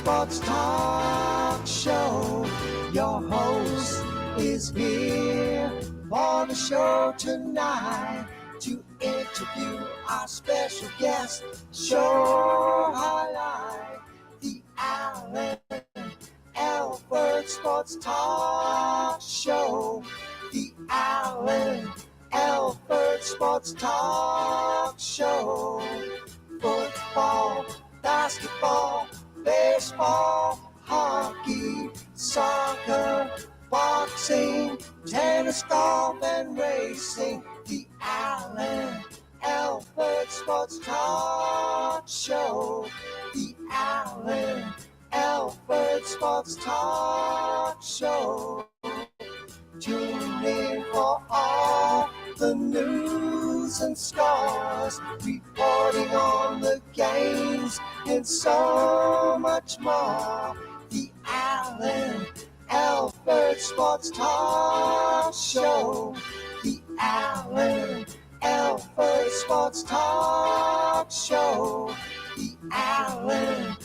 Sports Talk Show. Your host is here for the show tonight to interview our special guest. Show highlight the Alford Sports Talk Show. The Alford Sports Talk Show. Football, basketball, baseball, hockey, soccer, boxing, tennis, golf, and racing. The Alford Sports Talk Show. The Alford Sports Talk Show. Tune in for all the news and scores, reporting on the games and so much more. The Alford Sports Talk Show. The Alford Sports Talk Show. The Alford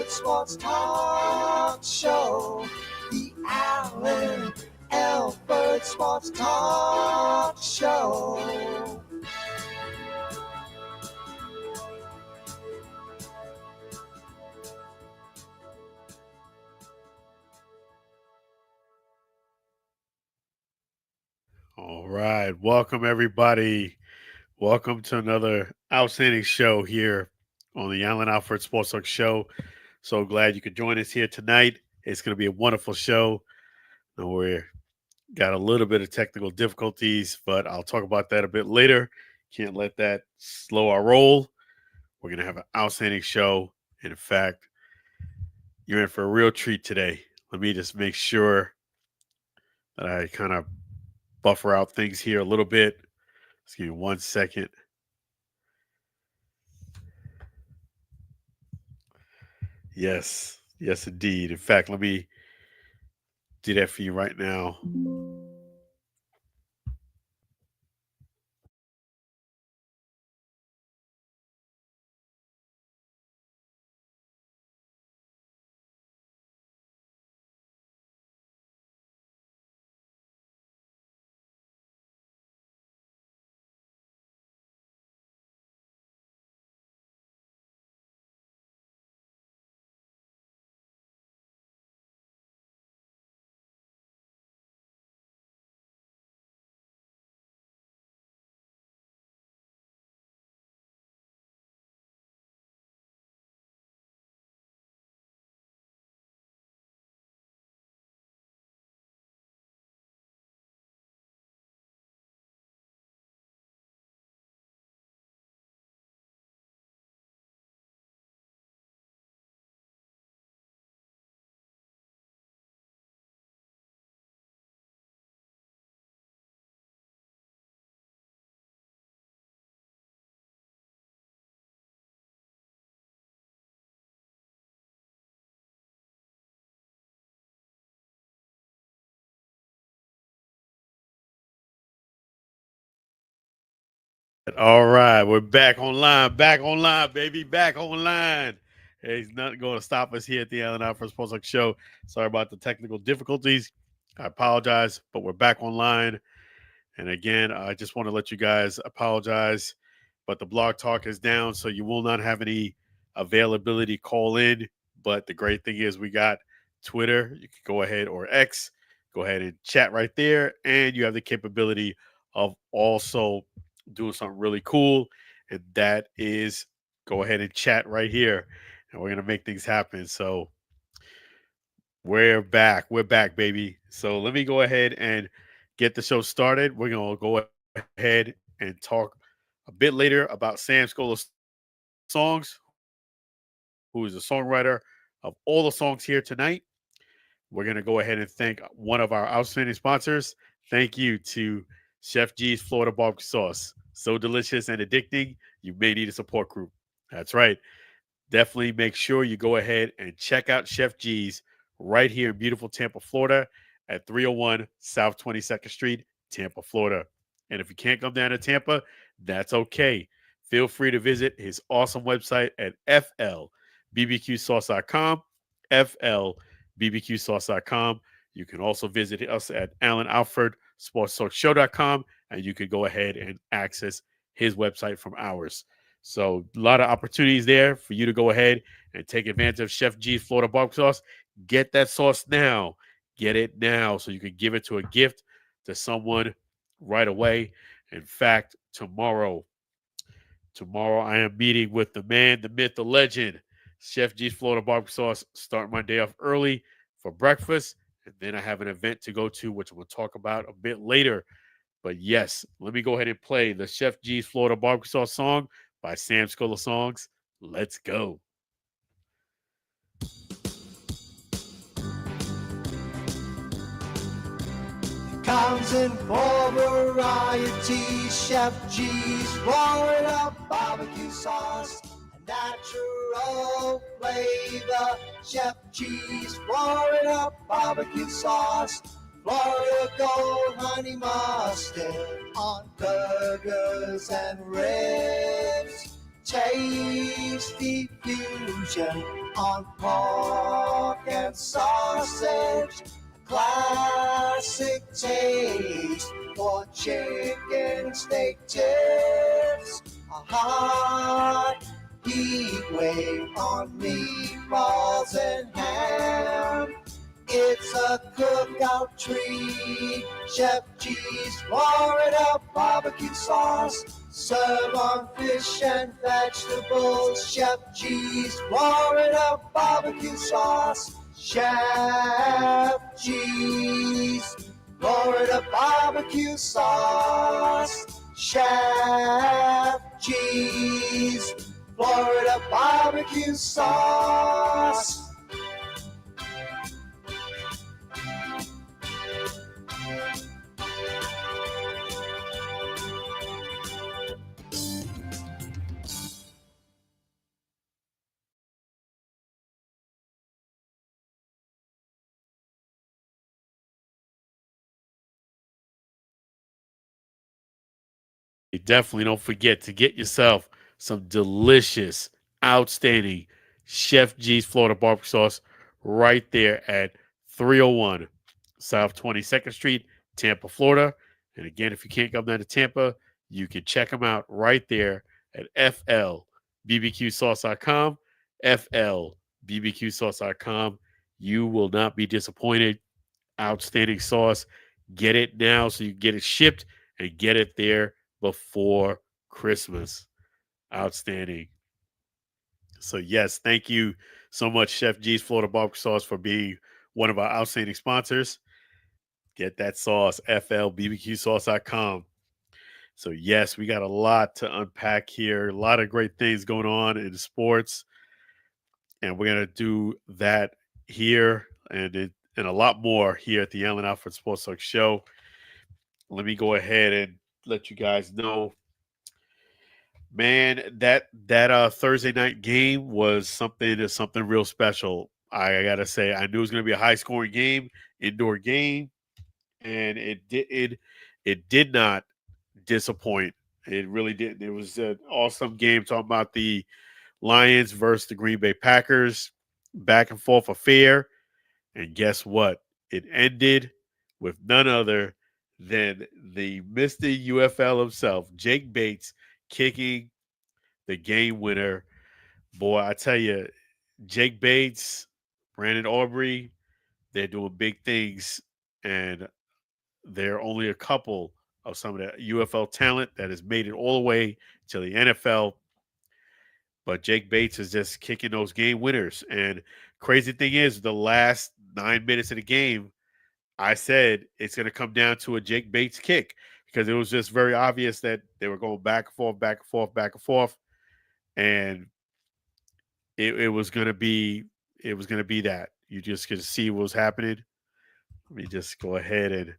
Sports Talk Show. The Alford Sports Talk Show. All right. Welcome, everybody. Welcome to another outstanding show here on the Alford Sports Talk Show. So glad you could join us here tonight. It's going to be a wonderful show. We're got a little bit of technical difficulties, but I'll talk about that a bit later. Can't let that slow our roll. We're going to have an outstanding show. And in fact, you're in for a real treat today. Let me just make sure that I kind of buffer out things here a little bit. Just give me 1 second. Yes, yes, indeed. In fact, let me do that for you right now. All right, we're back online, baby, back online. Hey, it's nothing going to stop us here at the Alford Sports Talk Show. Sorry about the technical difficulties. I apologize, but we're back online. And again, I just want to let you guys apologize, but the blog talk is down, so you will not have any availability call in. But the great thing is we got Twitter. You can go ahead, or X, go ahead and chat right there. And you have the capability of also doing something really cool. And that is go ahead and chat right here. And we're going to make things happen. So we're back. We're back, baby. So let me go ahead and get the show started. We're going to go ahead and talk a bit later about Sam Skola's songs, who is the songwriter of all the songs here tonight. We're going to go ahead and thank one of our outstanding sponsors. Thank you to Chef G's Florida Barbecue Sauce. So delicious and addicting, you may need a support group. That's right. Definitely make sure you go ahead and check out Chef G's right here in beautiful Tampa, Florida at 301 South 22nd Street, Tampa, Florida. And if you can't come down to Tampa, that's okay. Feel free to visit his awesome website at FL FLBBQSauce.com, FLBBQSauce.com. You can also visit us at Alford SportsTalkShow.com, and you can go ahead and access his website from ours. So a lot of opportunities there for you to go ahead and take advantage of Chef G's Florida barbecue sauce. Get that sauce now. Get it now so you can give it to a gift to someone right away. In fact, tomorrow I am meeting with the man, the myth, the legend, Chef G's Florida barbecue sauce. Start my day off early for breakfast, and then I have an event to go to, which we'll talk about a bit later. But yes, let me go ahead and play the Chef G's Florida barbecue sauce song by Sam Scholar Songs. Let's go. Comes in four varieties. Chef G's Florida barbecue sauce, a natural flavor. Chef G's Florida barbecue sauce, Florida Gold Honey Mustard on burgers and ribs. Tasty fusion on pork and sausage. Classic taste for chicken steak tips. A hot heat wave on meatballs and ham. It's a cookout treat. Chef G's Florida barbecue sauce. Serve on fish and vegetables. Chef G's Florida barbecue sauce. Chef G's Florida barbecue sauce. Chef G's Florida barbecue sauce. Definitely don't forget to get yourself some delicious, outstanding Chef G's Florida barbecue sauce right there at 301 South 22nd Street, Tampa, Florida. And again, if you can't come down to Tampa, you can check them out right there at FLBBQSauce.com, FLBBQSauce.com. You will not be disappointed. Outstanding sauce. Get it now so you get it shipped and get it there before Christmas. Outstanding. So, yes, thank you so much, Chef G's Florida Barbecue Sauce, for being one of our outstanding sponsors. Get that sauce, FLBBQSauce.com. So, yes, we got a lot to unpack here, a lot of great things going on in sports. And we're going to do that here and a lot more here at the Alford Sports Talk Show. Let me go ahead and let you guys know, man, that Thursday night game was something real special. I gotta say, I knew it was gonna be a high scoring game, indoor game, and it did not disappoint. It really didn't. It was an awesome game. Talking about the Lions versus the Green Bay Packers, back and forth affair, and guess what? It ended with none other than the Mr. UFL himself, Jake Bates, kicking the game winner. Boy, I tell you, Jake Bates, Brandon Aubrey, they're doing big things, and they're only a couple of some of the UFL talent that has made it all the way to the NFL. But Jake Bates is just kicking those game winners. And crazy thing is, the last 9 minutes of the game, I said it's going to come down to a Jake Bates kick because it was just very obvious that they were going back and forth, back and forth, back and forth. And it was gonna be that. You just could see what was happening. Let me just go ahead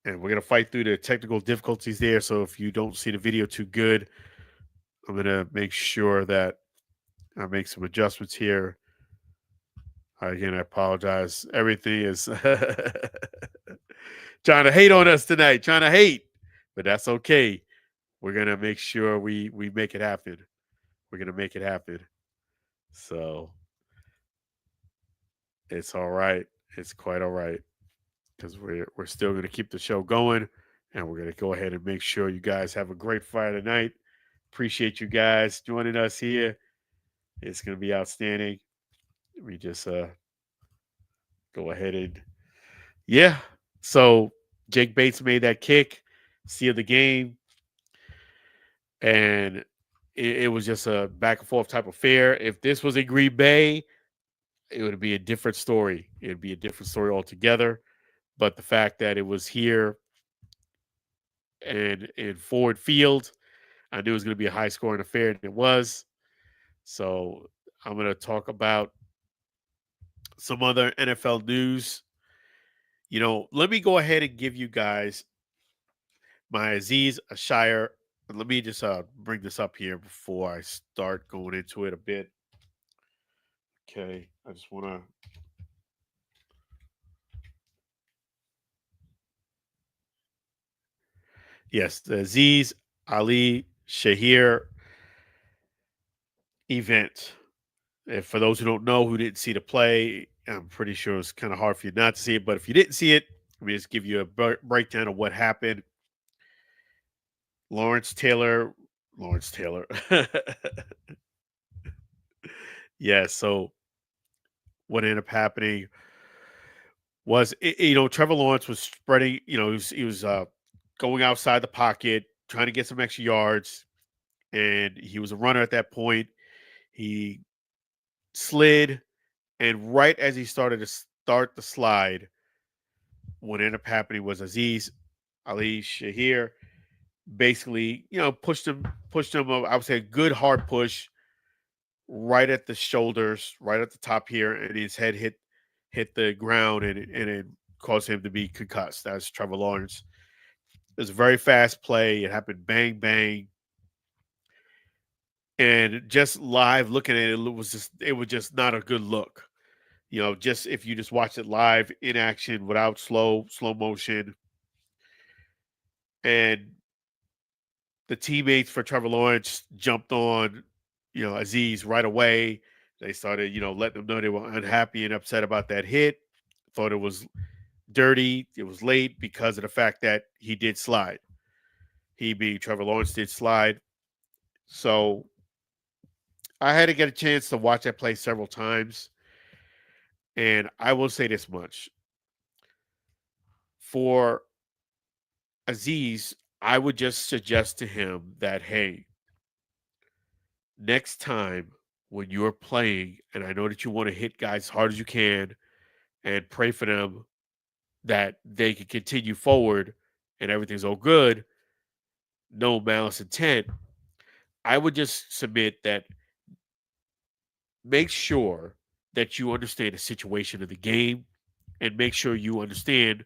and we're gonna fight through the technical difficulties there. So if you don't see the video too good, I'm gonna make sure that I make some adjustments here. Again, I apologize. Everything is trying to hate on us tonight, trying to hate, but that's okay. We're gonna make sure we make it happen. We're gonna make it happen. So it's all right. It's quite all right because we're still gonna keep the show going, and we're gonna go ahead and make sure you guys have a great Friday night. Appreciate you guys joining us here. It's gonna be outstanding. We just go ahead and yeah. So Jake Bates made that kick, seal the game, and it was just a back and forth type of affair. If this was in Green Bay, it would be a different story. It'd be a different story altogether. But the fact that it was here and in Ford Field, I knew it was going to be a high scoring affair, and it was. So I'm going to talk about some other NFL news. Let me go ahead and give you guys my Aziz Ashire. Let me just bring this up here before I start going into it a bit. Okay, I just want to. Yes, the Aziz Ali Shahir event. And for those who don't know, who didn't see the play, I'm pretty sure it's kind of hard for you not to see it. But if you didn't see it, let me just give you a breakdown of what happened. Lawrence Taylor, Lawrence Taylor. Yeah, so what ended up happening was, Trevor Lawrence was spreading, he was going outside the pocket, trying to get some extra yards, and he was a runner at that point. He slid, and right as he started to start the slide, what ended up happening was Aziz Ali Shahir basically, pushed him. I would say a good hard push right at the shoulders, right at the top here, and his head hit the ground, and it caused him to be concussed. That's Trevor Lawrence. It was a very fast play. It happened bang bang, and just live looking at it, it was just not a good look. Just if you just watch it live in action without slow motion, and the teammates for Trevor Lawrence jumped on, Aziz right away. They started, letting them know they were unhappy and upset about that hit. Thought it was dirty. It was late because of the fact that he did slide. He being Trevor Lawrence did slide. So I had to get a chance to watch that play several times. And I will say this much. For Aziz, I would just suggest to him that, hey, next time when you're playing, and I know that you want to hit guys as hard as you can and pray for them that they can continue forward and everything's all good, no malice intent. I would just submit that make sure that you understand the situation of the game and make sure you understand,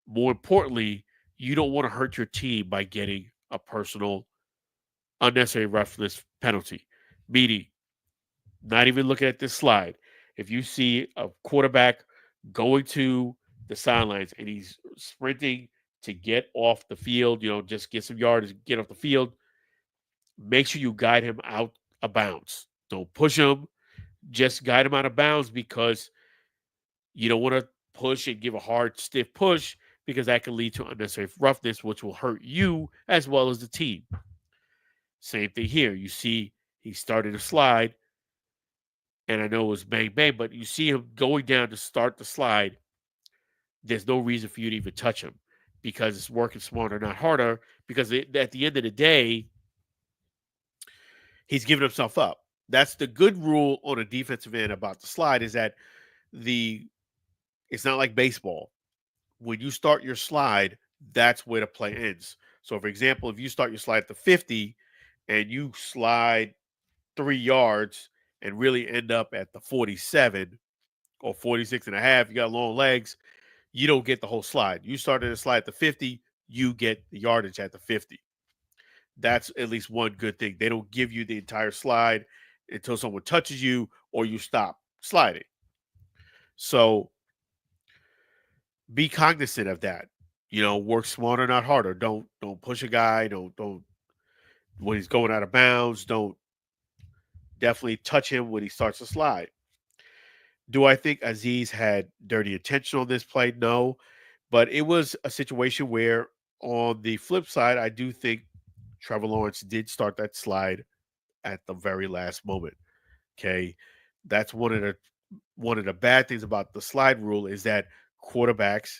more importantly, you don't want to hurt your team by getting a personal unnecessary roughness penalty. Meaning, not even looking at this slide. If you see a quarterback going to the sidelines and he's sprinting to get off the field, just get some yards, get off the field, make sure you guide him out of bounds. Don't push him, just guide him out of bounds because you don't want to push and give a hard, stiff push because that can lead to unnecessary roughness, which will hurt you as well as the team. Same thing here. You see, he started to slide, and I know it was bang bang, but you see him going down to start the slide. There's no reason for you to even touch him because it's working smarter, not harder. Because at the end of the day, he's giving himself up. That's the good rule on a defensive end about the slide is that the it's not like baseball. When you start your slide, that's where the play ends. So, for example, if you start your slide at the 50 and you slide 3 yards and really end up at the 47 or 46 and a half, you got long legs, you don't get the whole slide. You started a slide at the 50, you get the yardage at the 50. That's at least one good thing. They don't give you the entire slide until someone touches you or you stop sliding. So be cognizant of that. Work smarter, not harder. Don't push a guy. Don't when he's going out of bounds. Don't definitely touch him when he starts to slide. Do I think Aziz had dirty intention on this play? No, but it was a situation where, on the flip side, I do think Trevor Lawrence did start that slide at the very last moment. Okay, that's one of the bad things about the slide rule is that quarterbacks,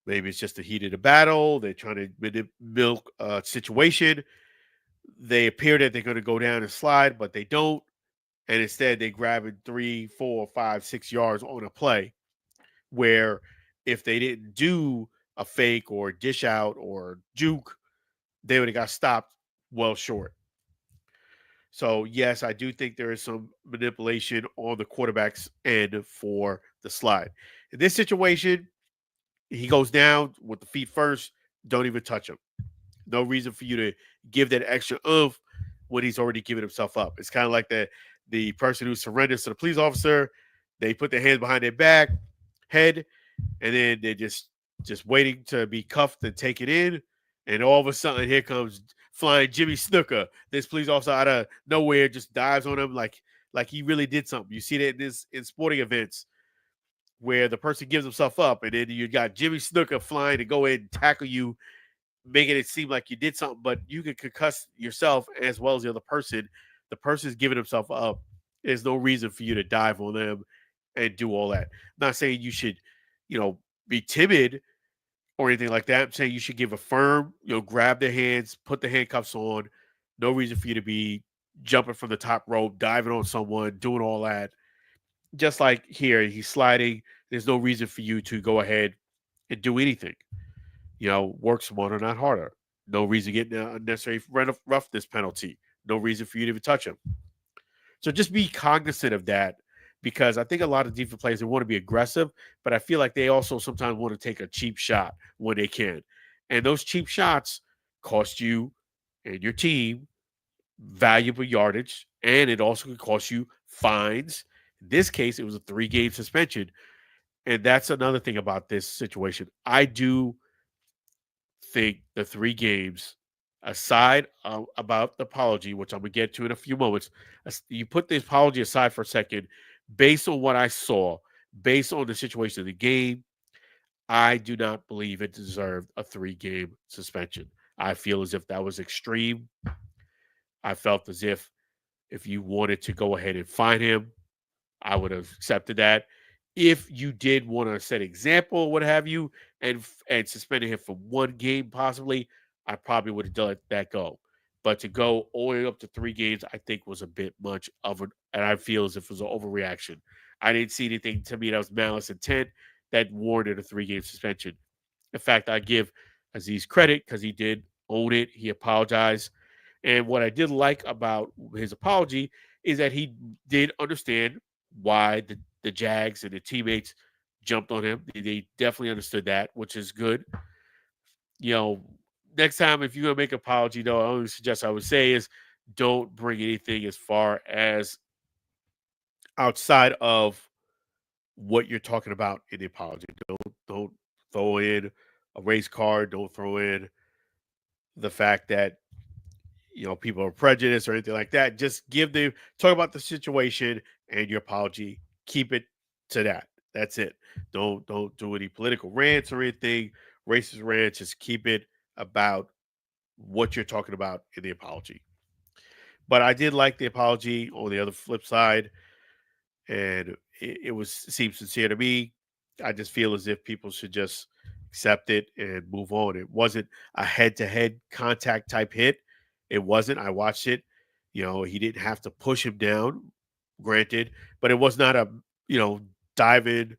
maybe it's just the heat of the battle, they're trying to milk a situation. They appear that they're going to go down and slide, but they don't, and instead they grab it 3, 4, 5, 6 yards on a play where if they didn't do a fake or dish out or juke, they would have got stopped well short. So yes, I do think there is some manipulation on the quarterback's end for the slide. In this situation, he goes down with the feet first. Don't even touch him. No reason for you to give that extra oomph when he's already given himself up. It's kind of like the person who surrenders to the police officer. They put their hands behind their back, head, and then they're just waiting to be cuffed and taken in. And all of a sudden, here comes flying Jimmy Snooker. This police officer out of nowhere just dives on him like he really did something. You see that in sporting events where the person gives himself up, and then you got Jimmy Snooker flying to go in and tackle you, making it seem like you did something, but you can concuss yourself as well as the other person. The person's giving himself up. There's no reason for you to dive on them and do all that. I'm not saying you should, be timid or anything like that. I'm saying you should give a firm, grab their hands, put the handcuffs on. No reason for you to be jumping from the top rope, diving on someone, doing all that. Just like here, he's sliding. There's no reason for you to go ahead and do anything. Work smarter, not harder. No reason to get an unnecessary roughness penalty. No reason for you to even touch him. So just be cognizant of that, because I think a lot of defensive players, they want to be aggressive, but I feel like they also sometimes want to take a cheap shot when they can. And those cheap shots cost you and your team valuable yardage, and it also can cost you fines. In this case, it was a 3-game suspension. And that's another thing about this situation. I do think the 3 games, aside about the apology, which I'm going to get to in a few moments, you put the apology aside for a second, based on what I saw, based on the situation of the game, I do not believe it deserved a 3-game suspension. I feel as if that was extreme. I felt as if you wanted to go ahead and fine him, I would have accepted that. If you did want to set example, what have you, and suspended him for 1 game possibly, I probably would have let that go. But to go all the way up to 3 games, I think was a bit much of an, and I feel as if it was an overreaction. I didn't see anything to me that was malice intent that warranted a 3-game suspension. In fact, I give Aziz credit because he did own it. He apologized. And what I did like about his apology is that he did understand why the Jags and the teammates jumped on him. They definitely understood that, which is good. You know, next time if you're gonna make an apology, though, I only suggest I would say is don't bring anything as far as outside of what you're talking about in the apology. Don't throw in a race card. Don't throw in the fact that people are prejudiced or anything like that. Just talk about the situation and your apology. Keep it to that. That's it. Don't do any political rants or anything, racist rants. Just keep it about what you're talking about in the apology. But I did like the apology on the other flip side, and it seemed sincere to me. I just feel as if people should just accept it and move on. It wasn't a head-to-head contact type hit. It wasn't. I watched it. He didn't have to push him down, granted, but it was not a dive in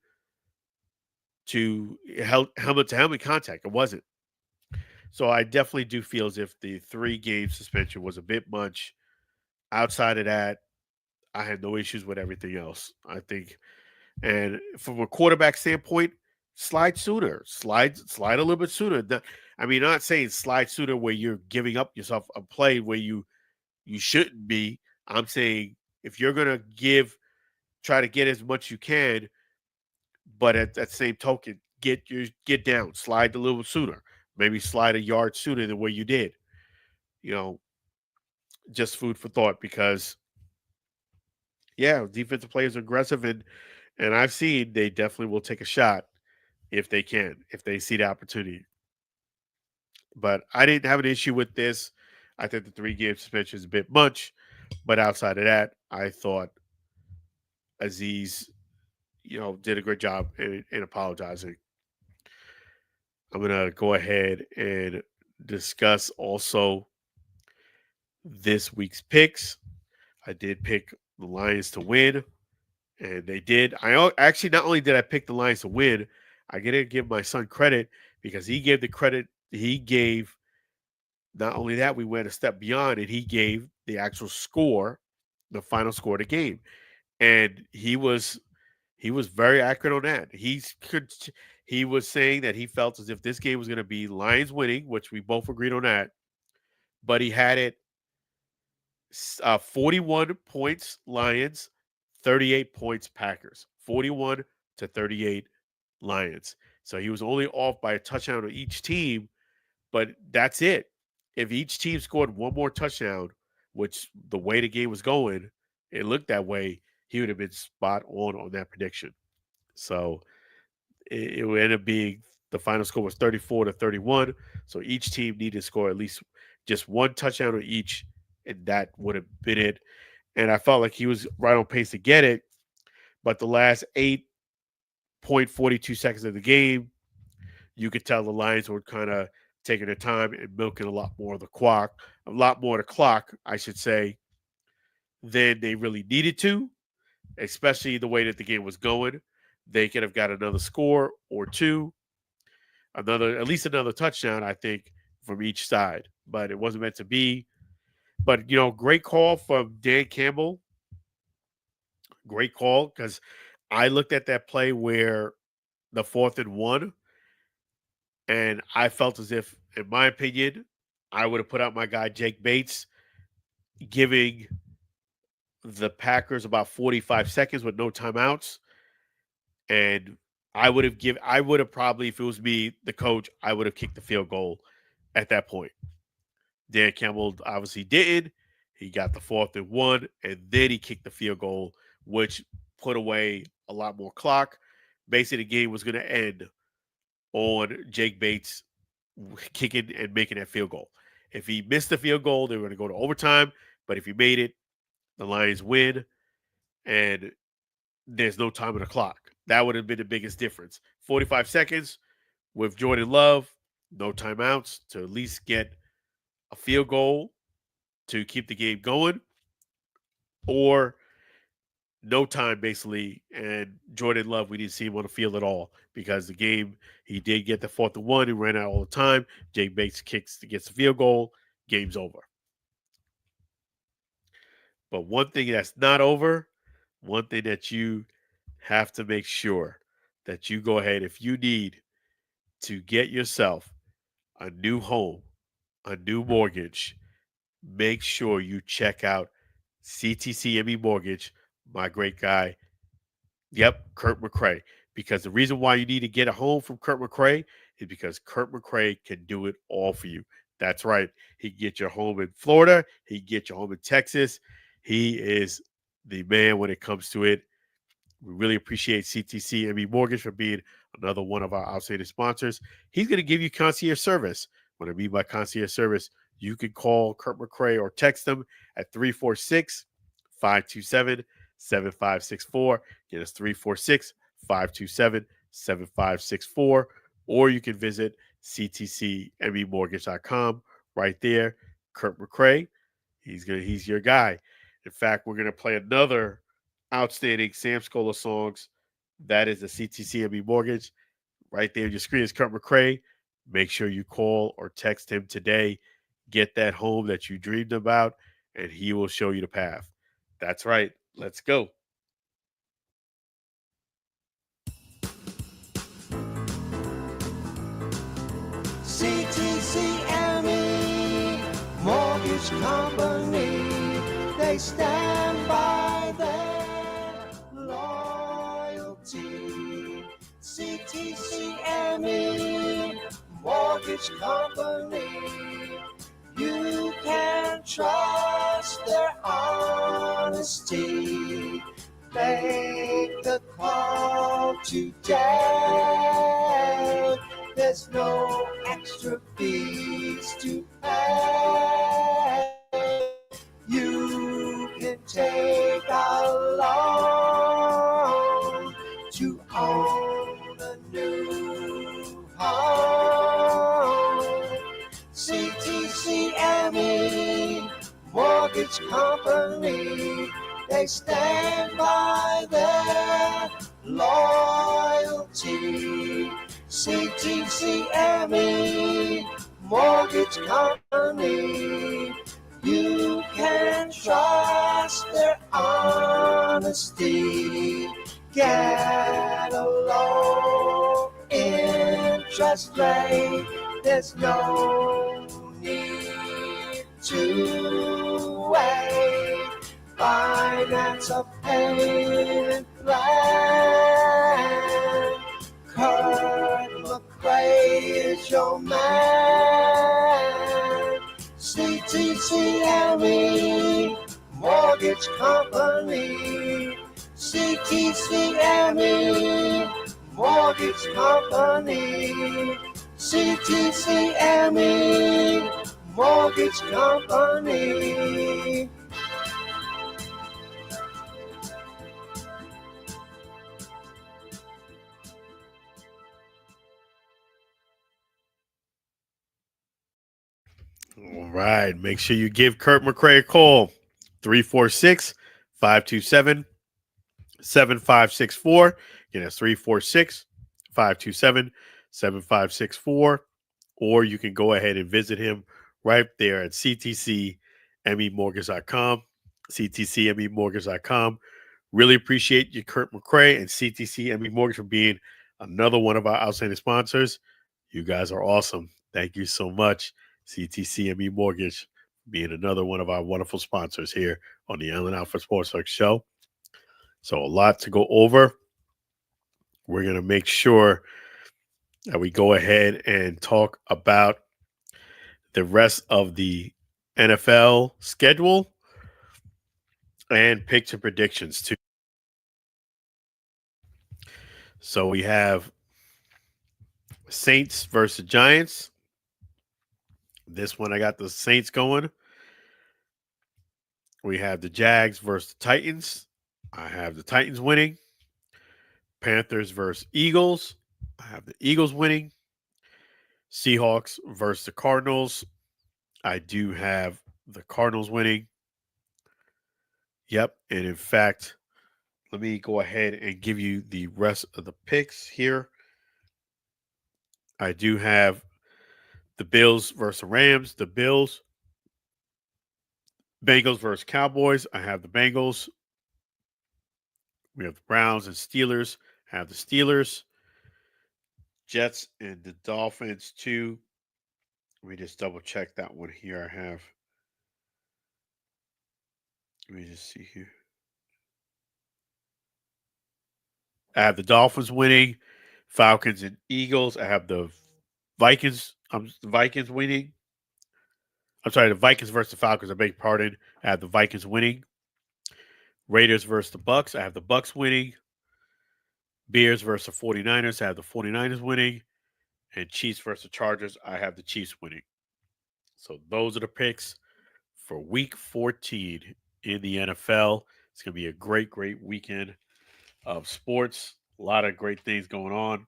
to helmet to helmet contact. It wasn't. So I definitely do feel as if the 3-game suspension was a bit much. Outside of that, I had no issues with everything else. I think, and from a quarterback standpoint, slide sooner, slide a little bit sooner. I mean, not saying slide sooner where you're giving up yourself a play where you shouldn't be. I'm saying if you're gonna try to get as much you can, but at that same token, get down, slide a little sooner, maybe slide a yard sooner than where you did. You know, just food for thought because, yeah, defensive players are aggressive, and I've seen they definitely will take a shot if they can, if they see the opportunity. But I didn't have an issue with this. I think the 3 game suspension is a bit much, but outside of that, I thought Aziz, did a great job in apologizing. I'm gonna go ahead and discuss also this week's picks. I did pick the Lions to win, and they did. Actually, not only did I pick the Lions to win, I get to give my son credit because he gave the credit. He gave not only that, we went a step beyond, and he gave the actual score, the final score of the game, and he was very accurate on that. He was saying that he felt as if this game was going to be Lions winning, which we both agreed on that, but he had it 41 points Lions, 38 points Packers. 41 to 38 Lions. So he was only off by a touchdown on each team, but that's it. If each team scored one more touchdown, which the way the game was going, it looked that way, he would have been spot on that prediction. So it would end up being the final score was 34 to 31. So each team needed to score at least just one touchdown on each, and that would have been it. And I felt like he was right on pace to get it. But the last 8.42 seconds of the game, you could tell the Lions were kind of taking their time and milking a lot more of the clock, I should say, than they really needed to, especially the way that the game was going. They could have got another score or two, at least another touchdown, I think, from each side. But it wasn't meant to be. But great call from Dan Campbell. Great call because I looked at that play where the 4th and 1, and I felt as if, in my opinion, I would have put out my guy Jake Bates, giving the Packers about 45 seconds with no timeouts, and I would have probably, if it was me, the coach, I would have kicked the field goal at that point. Dan Campbell obviously didn't. He got the 4th and 1, and then he kicked the field goal, which put away a lot more clock. Basically, the game was going to end on Jake Bates kicking and making that field goal. If he missed the field goal, they were going to go to overtime. But if he made it, the Lions win, and there's no time on the clock. That would have been the biggest difference. 45 seconds with Jordan Love, no timeouts to at least get a field goal to keep the game going, or no time basically. And Jordan Love, we didn't see him on the field at all because the game, he did get the 4th and 1. He ran out all the time. Jake Bates gets the field goal. Game's over. But one thing that's not over, one thing that you have to make sure that you go ahead, if you need to get yourself a new home, a new mortgage, make sure you check out CTCME Mortgage, my great guy. Yep, Kurt McCray. Because the reason why you need to get a home from Kurt McCray is because Kurt McCray can do it all for you. That's right. He can get your home in Florida. He can get your home in Texas. He is the man when it comes to it. We really appreciate CTCME Mortgage for being another one of our outstanding sponsors. He's going to give you concierge service. What I mean by concierge service, you can call Kurt McCray or text him at 346-527-7564. Get us 346-527-7564. Or you can visit ctcmemortgage.com. Right there, Kurt McCray. He's your guy. In fact, we're going to play another outstanding Sam Scola songs. That is the CTCME Mortgage. Right there on your screen is Kurt McCray. Make sure you call or text him today. Get that home that you dreamed about, and he will show you the path. That's right. Let's go. CTCME Mortgage Company, they stand by their loyalty. CTCME Mortgage Company, you can trust their honesty. Make the call today. There's no extra fees to pay. You can take a loan to own a new home. CTCME Mortgage Company, they stand by their loyalty. CTCME Mortgage Company, you can trust their honesty. Get a low interest rate. There's no need to wait. Finance a payment plan. Kurt McRae is your man. CTCME Mortgage Company. CTCME Mortgage Company. CTCME Mortgage Company. All right. Make sure you give Kurt McRae a call. 346 527 7564. Again, that's 346 527 7564. Or you can go ahead and visit him right there at ctcmemortgage.com. ctcmemortgage.com. Really appreciate you, Kurt McRae and CTCME Mortgage, for being another one of our outstanding sponsors. You guys are awesome. Thank you so much, CTCME Mortgage, being another one of our wonderful sponsors here on the Alford Sports Talk Show. So a lot to go over. We're going to make sure that we go ahead and talk about the rest of the NFL schedule and picks and predictions too. So we have Saints versus Giants. This one I got the Saints going. We have the Jags versus the Titans. I have the Titans winning. Panthers versus Eagles. I have the Eagles winning. Seahawks versus the Cardinals. I do have the Cardinals winning. Yep. And in fact, let me go ahead and give you the rest of the picks here. I do have the Bills versus the Rams. The Bills. Bengals versus Cowboys. I have the Bengals. We have the Browns and Steelers. I have the Steelers. Jets and the Dolphins too. Let me just double check that one here. I have. Let me just see here. I have the Dolphins winning, Falcons and Eagles. I have the Vikings. The Vikings winning. I'm sorry, the Vikings versus the Falcons. I beg your pardon. I have the Vikings winning. Raiders versus the Bucks. I have the Bucks winning. Bears versus the 49ers. I have the 49ers winning. And Chiefs versus the Chargers. I have the Chiefs winning. So those are the picks for Week 14 in the NFL. It's going to be a great, great weekend of sports. A lot of great things going on.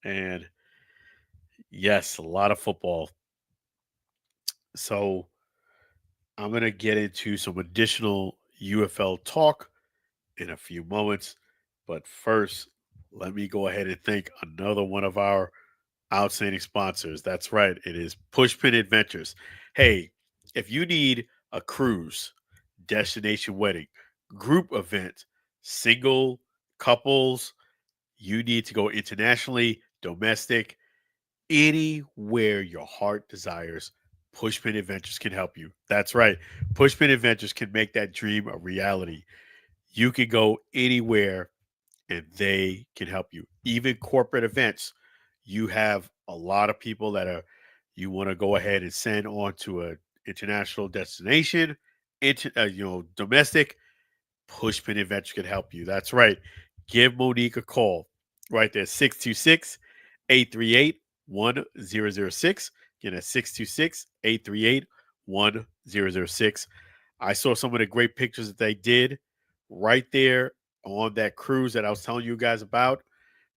And yes, a lot of football. So I'm going to get into some additional UFL talk in a few moments. But first, let me go ahead and thank another one of our outstanding sponsors. That's right. It is Pushpin Adventures. Hey, if you need a cruise, destination wedding, group event, single, couples, you need to go internationally, domestic, anywhere your heart desires, Pushpin Adventures can help you. That's right. Pushpin Adventures can make that dream a reality. You can go anywhere and they can help you. Even corporate events, you have a lot of people that are you want to go ahead and send on to an international destination. domestic, Pushpin Adventure can help you. That's right. Give Monique a call. Right there, 626-838-1006. Again, that's 626-838-1006. I saw some of the great pictures that they did right there on that cruise that I was telling you guys about,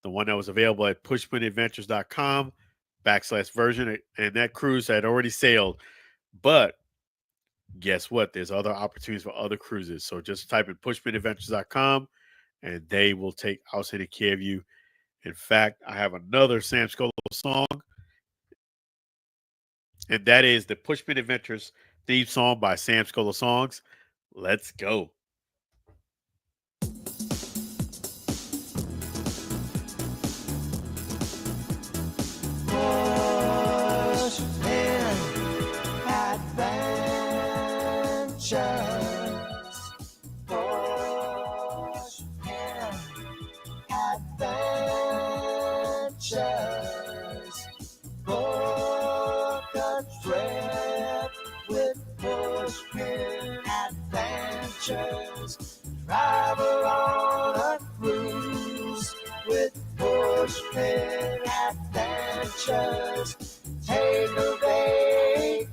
the one that was available at pushpinadventures.com/version. And that cruise had already sailed. But guess what? There's other opportunities for other cruises. So just type in pushpinadventures.com and they will take outstanding care of you. In fact, I have another Sam Scolo song, and that is the Pushpin Adventures theme song by Sam Scolo Songs. Let's go. Pushpin Adventures. Pushpin Adventures. Book a trip with Pushpin Adventures. Travel on a cruise with Pushpin Adventures. Take a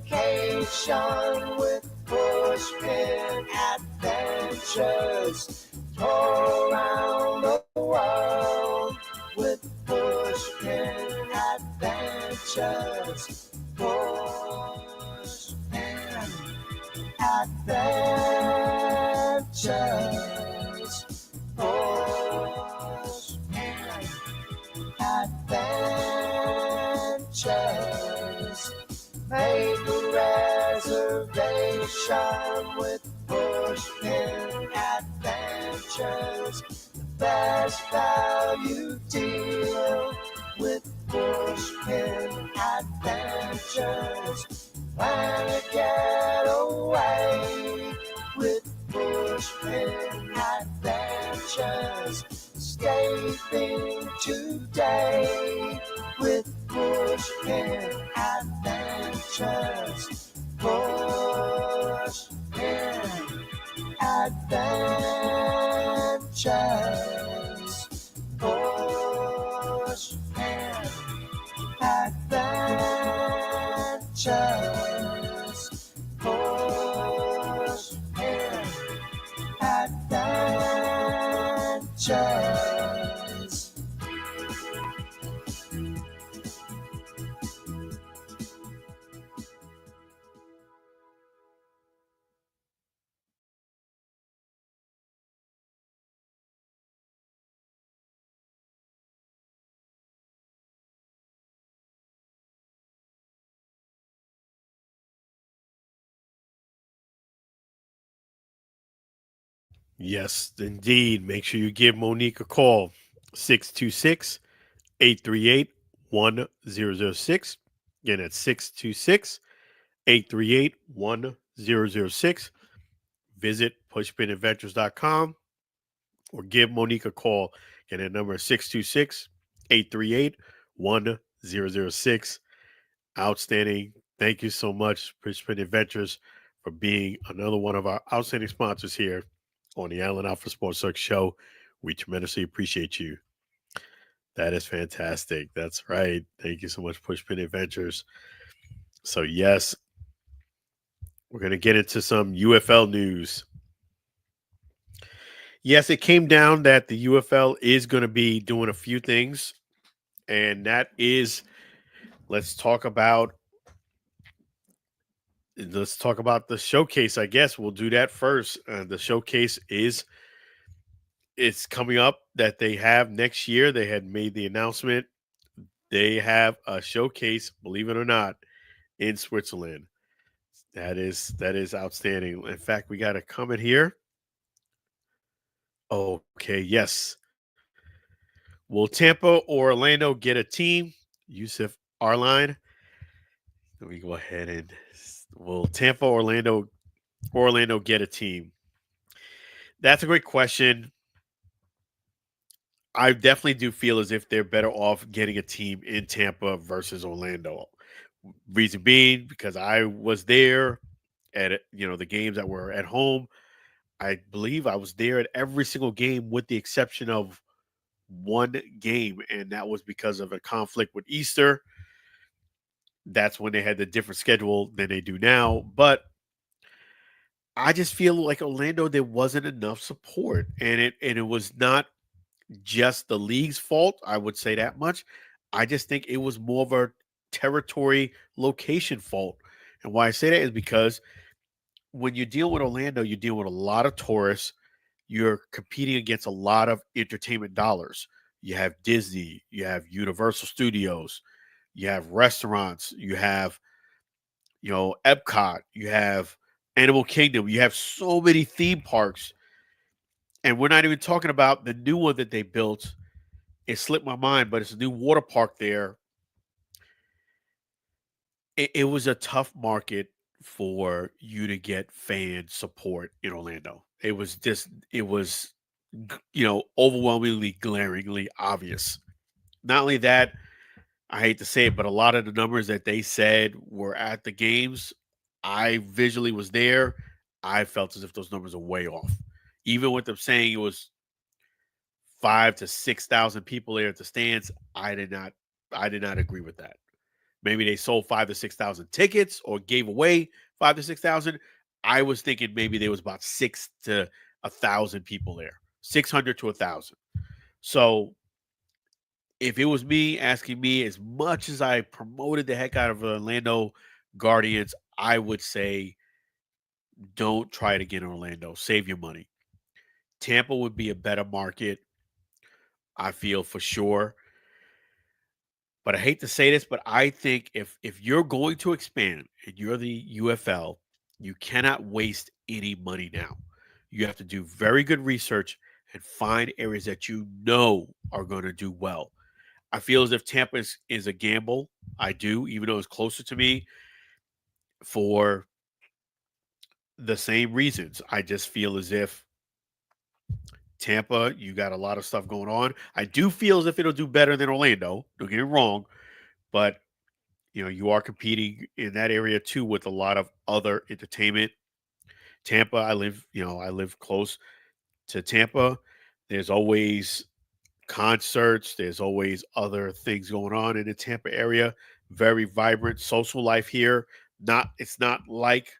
vacation with Pushpin Adventures. Tour around the world with Pushpin Adventures. Pushpin Adventures. Pushpin Adventures. Make a reservation with Pushpin Adventures. The best value deal with Pushpin Adventures. Plan a getaway with Pushpin Adventures. Escaping today with Pushpin Adventures. Pushpin Adventures. Pushpin Adventures. Pushpin Adventures. Yes, indeed. Make sure you give Monique a call, 626-838-1006. Again, that's 626-838-1006. Visit pushpinadventures.com or give Monique a call. Again, that number is 626-838-1006. Outstanding. Thank you so much, Pushpin Adventures, for being another one of our outstanding sponsors here on the Allen Alford Sports Talk Show. We tremendously appreciate you. That is fantastic. That's right. Thank you so much, Pushpin Adventures. So, yes, we're going to get into some UFL news. Yes, it came down that the UFL is going to be doing a few things, and that is let's talk about the showcase. I guess we'll do that first. The showcase it's coming up that they have next year. They had made the announcement. They have a showcase, believe it or not, in Switzerland. That is outstanding. In fact, we got a comment here. Okay, yes. Will Tampa or Orlando get a team? Yusuf Arline. Let me go ahead and will Tampa, Orlando get a team? That's a great question. I definitely do feel as if they're better off getting a team in Tampa versus Orlando. Reason being, because I was there at the games that were at home. I believe I was there at every single game with the exception of one game, and that was because of a conflict with Easter. That's when they had the different schedule than they do now. But I just feel like Orlando, there wasn't enough support, and it was not just the league's fault. I would say that much. I just think it was more of a territory location fault. And why I say that is because when you deal with Orlando, you deal with a lot of tourists. You're competing against a lot of entertainment dollars. You have Disney, you have Universal Studios, you have restaurants, you have Epcot, you have Animal Kingdom, you have so many theme parks, and we're not even talking about the new one that they built. It slipped my mind, but it's a new water park there. It was a tough market for you to get fan support in Orlando. It was overwhelmingly, glaringly obvious. Not only that, I hate to say it, but a lot of the numbers that they said were at the games, I visually was there. I felt as if those numbers are way off. Even with them saying it was 5 to 6,000 people there at the stands, I did not agree with that. Maybe they sold 5 to 6,000 tickets or gave away 5 to 6,000. I was thinking maybe there was about 6 to 1,000 people there, 600 to 1,000. So if it was me asking me, as much as I promoted the heck out of Orlando Guardians, I would say don't try it again in Orlando. Save your money. Tampa would be a better market, I feel for sure. But I hate to say this, but I think if you're going to expand and you're the UFL, you cannot waste any money now. You have to do very good research and find areas that you know are going to do well. I feel as if Tampa is a gamble. I do, even though it's closer to me for the same reasons. I just feel as if Tampa, you got a lot of stuff going on. I do feel as if it'll do better than Orlando. Don't get me wrong, but you are competing in that area too with a lot of other entertainment. Tampa, I live close to Tampa. There's always concerts, there's always other things going on in the Tampa area. Very vibrant social life here. It's not like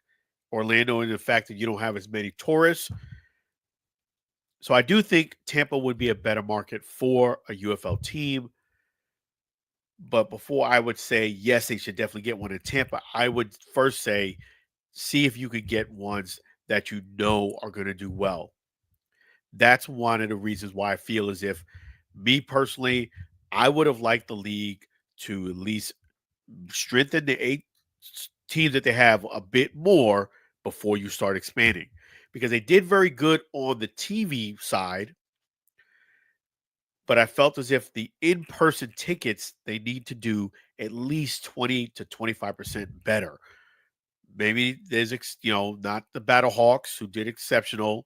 Orlando in the fact that you don't have as many tourists. So I do think Tampa would be a better market for a UFL team. But before I would say yes, they should definitely get one in Tampa, I would first say see if you could get ones that you know are going to do well. That's one of the reasons why I feel as if me personally, I would have liked the league to at least strengthen the eight teams that they have a bit more before you start expanding. Because they did very good on the TV side, but I felt as if the in-person tickets they need to do at least 20 to 25% better. Maybe there's not the Battle Hawks who did exceptional.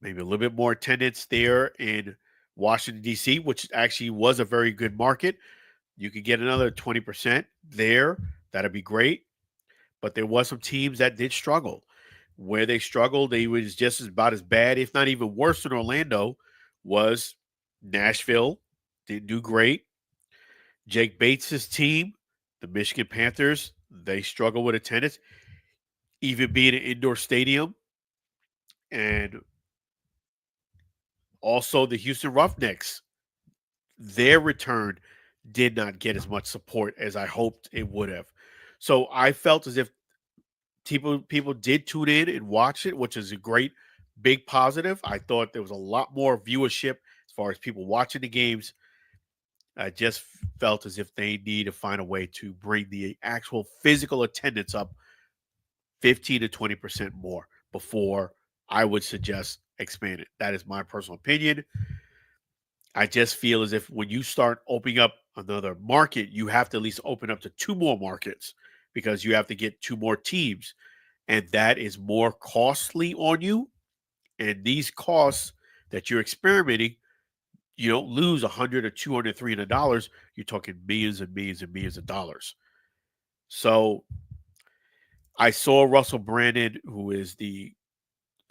Maybe a little bit more attendance there in Washington D.C., which actually was a very good market. You could get another 20% there. That'd be great. But there was some teams that did struggle. Where they struggled, they was just about as bad, if not even worse than Orlando, was Nashville. Didn't do great. Jake Bates's team, the Michigan Panthers, they struggle with attendance, even being an indoor stadium. And also the Houston Roughnecks, their return did not get as much support as I hoped it would have. So I felt as if people did tune in and watch it, which is a great big positive. I thought there was a lot more viewership as far as people watching the games. I just felt as if they need to find a way to bring the actual physical attendance up 15 to 20% more before I would suggest expand it. That is my personal opinion. I just feel as if when you start opening up another market, you have to at least open up to two more markets because you have to get two more teams. And that is more costly on you. And these costs that you're experimenting, you don't lose 100 or 200, $300. You're talking millions and millions and millions of dollars. So I saw Russell Brandon, who is the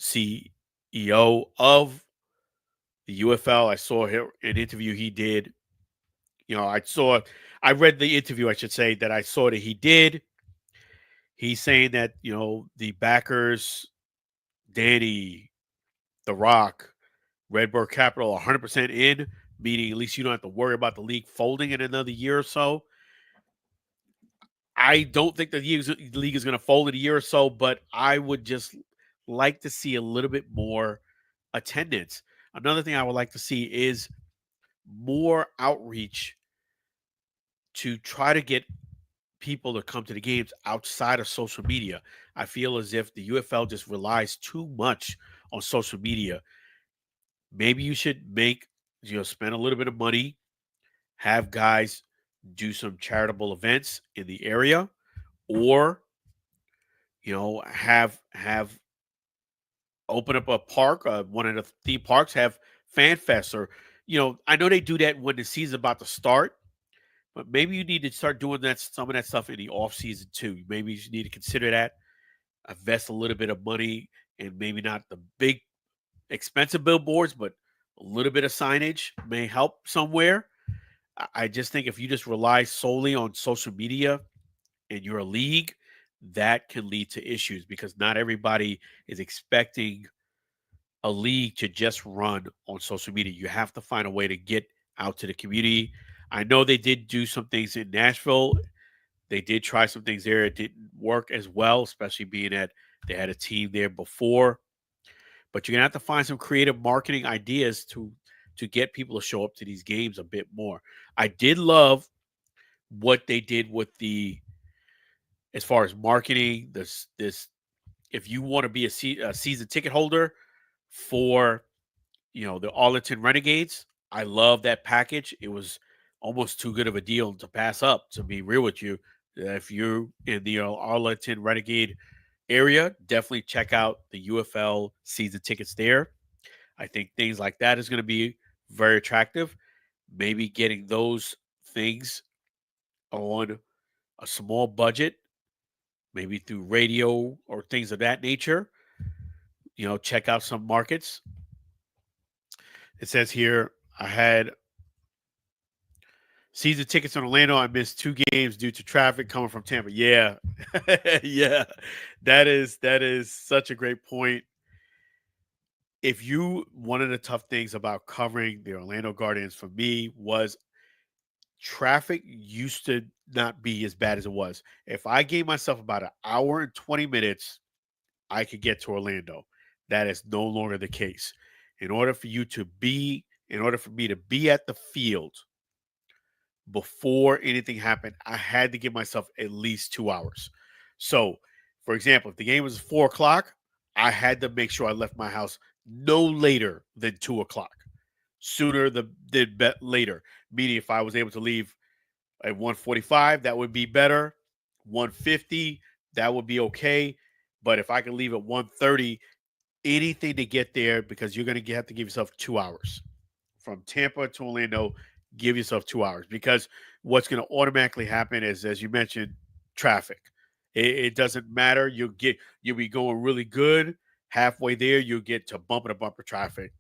CEO of the UFL. I saw an interview he did. I read the interview, I should say, that I saw that he did. He's saying that, the backers, Danny, The Rock, Redbird Capital, 100% in, meaning at least you don't have to worry about the league folding in another year or so. I don't think the league is going to fold in a year or so, but I would just like to see a little bit more attendance. Another thing I would like to see is more outreach to try to get people to come to the games outside of social media. I feel as if the UFL just relies too much on social media. Maybe you should spend a little bit of money, have guys do some charitable events in the area, or have open up a park, one of the theme parks, have fan fests, or I know they do that when the season's about to start, but maybe you need to start doing some of that stuff in the off season too. Maybe you need to consider that, invest a little bit of money, and maybe not the big expensive billboards, but a little bit of signage may help somewhere. I just think if you just rely solely on social media and you're a league, that can lead to issues because not everybody is expecting a league to just run on social media. You have to find a way to get out to the community. I know they did do some things in Nashville. They did try some things there. It didn't work as well, especially being that they had a team there before. But you're gonna have to find some creative marketing ideas to get people to show up to these games a bit more. I did love what they did with the as far as marketing this if you want to be a season ticket holder for the Arlington Renegades. I love that package. It was almost too good of a deal to pass up, to be real with you. If you're in the Arlington Renegade area, definitely check out the UFL season tickets there. I think things like that is going to be very attractive. Maybe getting those things on a small budget, maybe through radio or things of that nature. Check out some markets. It says here, I had season tickets in Orlando. I missed 2 games due to traffic coming from Tampa. Yeah, yeah, that is such a great point. If you One of the tough things about covering the Orlando Guardians for me was traffic used to not be as bad as it was. If I gave myself about an hour and 20 minutes, I could get to Orlando. That is no longer the case. In order for me to be at the field before anything happened, I had to give myself at least 2 hours. So, for example, if the game was 4 o'clock, I had to make sure I left my house no later than 2 o'clock. Sooner than later. Meaning, if I was able to leave at 1:45, that would be better. 1:50, that would be okay. But if I could leave at 1:30, anything to get there, because you're going to have to give yourself 2 hours from Tampa to Orlando. Give yourself 2 hours because what's going to automatically happen is, as you mentioned, traffic. It doesn't matter. You'll be going really good. Halfway there, you'll get to bumper to bumper traffic.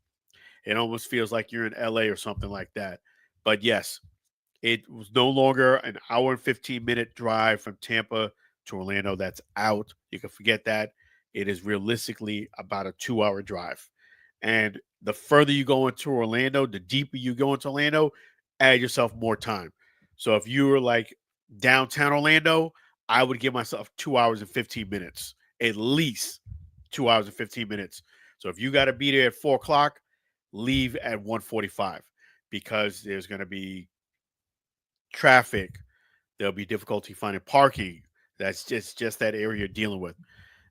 It almost feels like you're in LA or something like that. But yes, it was no longer an hour and 15-minute drive from Tampa to Orlando. That's out. You can forget that. It is realistically about a 2-hour drive. And the further you go into Orlando, the deeper you go into Orlando, add yourself more time. So if you were like downtown Orlando, I would give myself 2 hours and 15 minutes, at least 2 hours and 15 minutes. So if you got to be there at 4 o'clock, leave at 1:45 because there's going to be traffic. There'll be difficulty finding parking. That's just that area you're dealing with.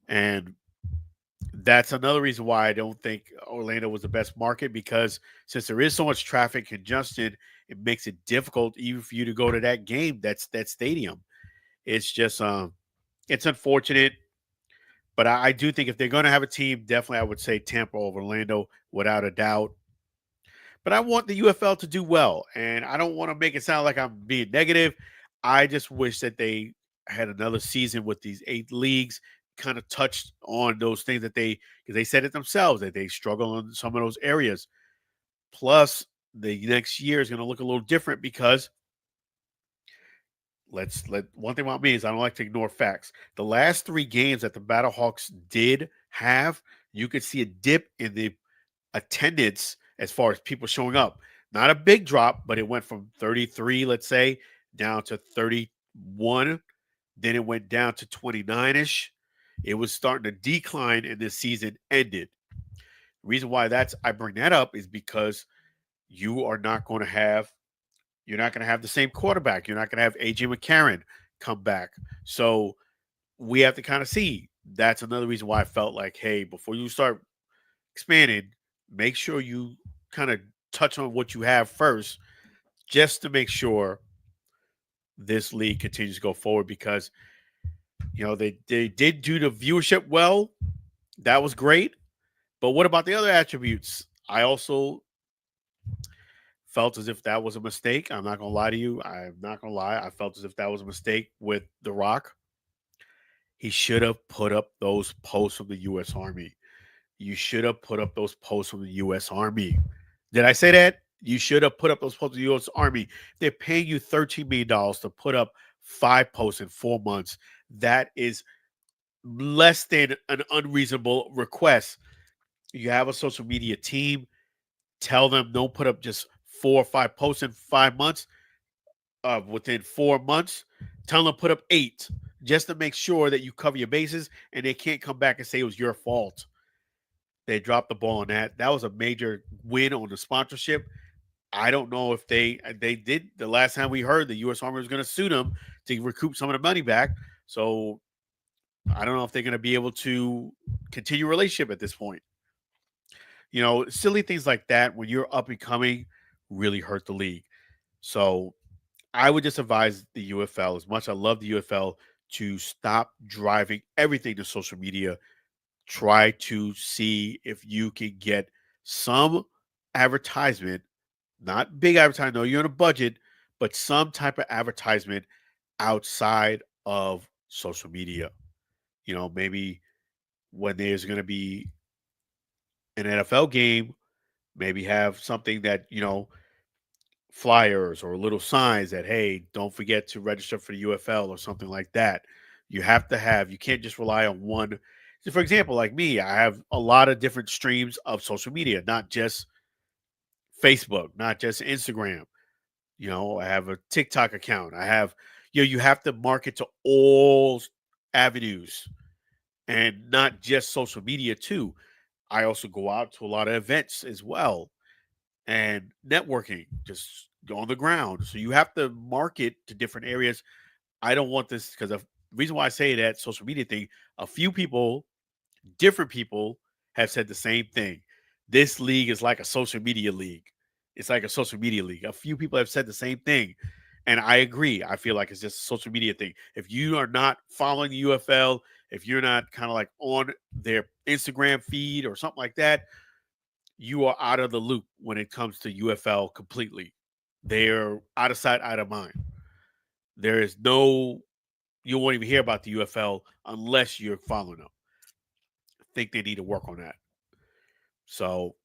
And that's another reason why I don't think Orlando was the best market because since there is so much traffic congestion, it makes it difficult even for you to go to that game. That's that stadium. It's just it's unfortunate, but I do think if they're going to have a team, definitely I would say Tampa over Orlando without a doubt. But I want the UFL to do well, and I don't want to make it sound like I'm being negative. I just wish that they had another season with these 8 leagues, kind of touched on those things that because they said it themselves that they struggle in some of those areas. Plus, the next year is going to look a little different because let's let one thing about me is I don't like to ignore facts. The last 3 games that the Battlehawks did have, you could see a dip in the attendance as far as people showing up. Not a big drop, but it went from 33, let's say, down to 31. Then it went down to 29 ish. It was starting to decline, and this season ended. The reason why I bring that up is because you are not going to have you're not going to have the same quarterback. You're not going to have AJ McCarron come back. So we have to kind of see. That's another reason why I felt like, hey, before you start expanding, make sure you kind of touch on what you have first, just to make sure this league continues to go forward. Because they did do the viewership well. That was great. But what about the other attributes? I also felt as if that was a mistake. I'm not gonna lie to you. I'm not gonna lie. I felt as if that was a mistake with The Rock. He should have put up those posts from the U.S. Army. You should have put up those posts from the U.S. Army. Did I say that? You should have put up those posts from the U.S. Army. They're paying you $13 million to put up 5 posts in 4 months. That is less than an unreasonable request. You have a social media team. Tell them don't put up just 4 or 5 posts in 5 months. Within 4 months, tell them to put up 8 just to make sure that you cover your bases and they can't come back and say it was your fault. They dropped the ball on that. That was a major win on the sponsorship. I don't know if they did. The last time we heard, the U.S. Army was going to sue them to recoup some of the money back. So I don't know if they're going to be able to continue a relationship at this point. Silly things like that when you're up and coming really hurt the league. So I would just advise the UFL, as much as I love the UFL, to stop driving everything to social media. Try to see if you can get some advertisement, not big advertising, no, you're on a budget, but some type of advertisement outside of social media. Maybe when there's going to be an NFL game, maybe have something that, flyers or little signs that, hey, don't forget to register for the UFL or something like that. You can't just rely on one. So for example, like me, I have a lot of different streams of social media, not just Facebook, not just Instagram. I have a TikTok account. I have, you have to market to all avenues and not just social media too. I also go out to a lot of events as well and networking, just go on the ground. So you have to market to different areas. I don't want this because the reason why I say that social media thing, a few people, different people have said the same thing. This league is like a social media league. It's like a social media league. A few people have said the same thing. And I agree. I feel like it's just a social media thing. If you are not following the UFL, if you're not kind of like on their Instagram feed or something like that, you are out of the loop when it comes to UFL completely. They're out of sight, out of mind. There is you won't even hear about the UFL unless you're following them. I think they need to work on that. So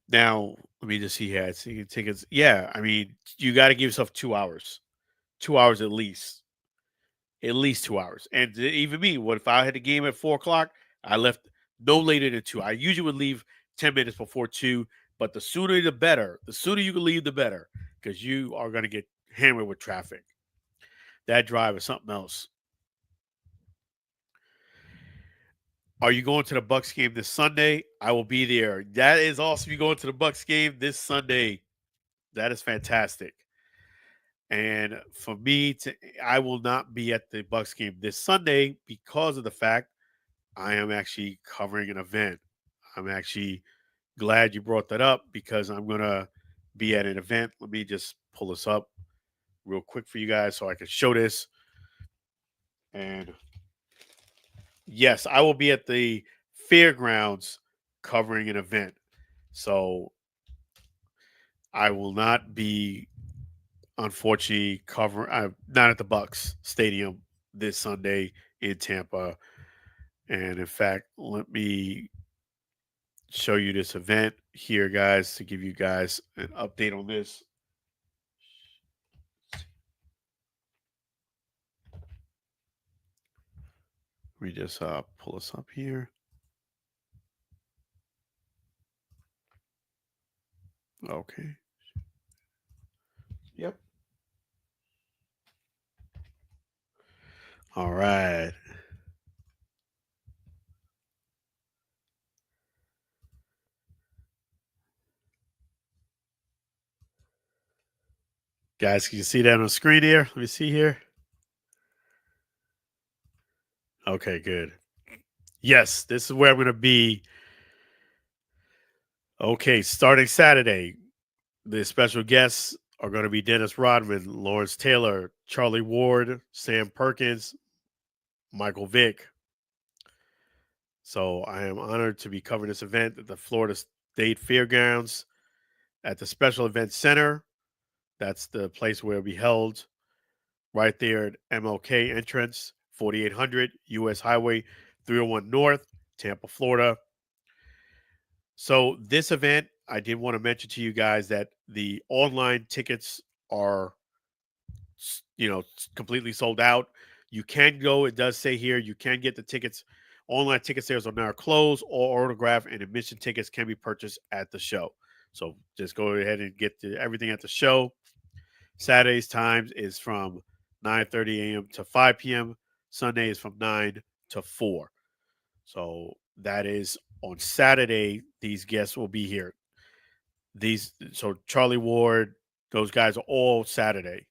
now, let me just see here. See tickets. Yeah, I mean, you got to give yourself 2 hours, 2 hours at least 2 hours. And even me, what if I had the game at 4 o'clock? I left no later than 2. I usually would leave 10 minutes before 2, but the sooner the better. The sooner you can leave, the better, because you are going to get hammered with traffic. That drive is something else. Are you going to the Bucks game this Sunday? I will be there. That is awesome. You going to the Bucks game this Sunday? That is fantastic. And for me, I will not be at the Bucks game this Sunday because of the fact I am actually covering an event. I'm actually glad you brought that up because I'm gonna be at an event. Let me just pull this up real quick for you guys so I can show this. And yes, I will be at the fairgrounds covering an event. So I will not be unfortunately cover not at the Bucks Stadium this Sunday in Tampa. And in fact, let me show you this event here, guys, to give you guys an update on this. Let me just pull this up here. Okay. Yep. All right. Guys, can you see that on the screen here? Let me see here. Okay, good. Yes, this is where I'm going to be. Okay, starting Saturday, the special guests are going to be Dennis Rodman, Lawrence Taylor, Charlie Ward, Sam Perkins, Michael Vick. So I am honored to be covering this event at the Florida State Fairgrounds at the Special Events Center. That's the place where it'll be held right there at MLK entrance, 4800 US Highway 301 North, Tampa, Florida. So this event, I did want to mention to you guys that the online tickets are, completely sold out. You can go. It does say here you can get the tickets. Online ticket sales are now closed. All autograph and admission tickets can be purchased at the show. So just go ahead and get everything at the show. Saturday's times is from 9:30 a.m. to 5 p.m. Sunday is from 9 to 4. So that is on Saturday. These guests will be here. Charlie Ward, those guys are all Saturday.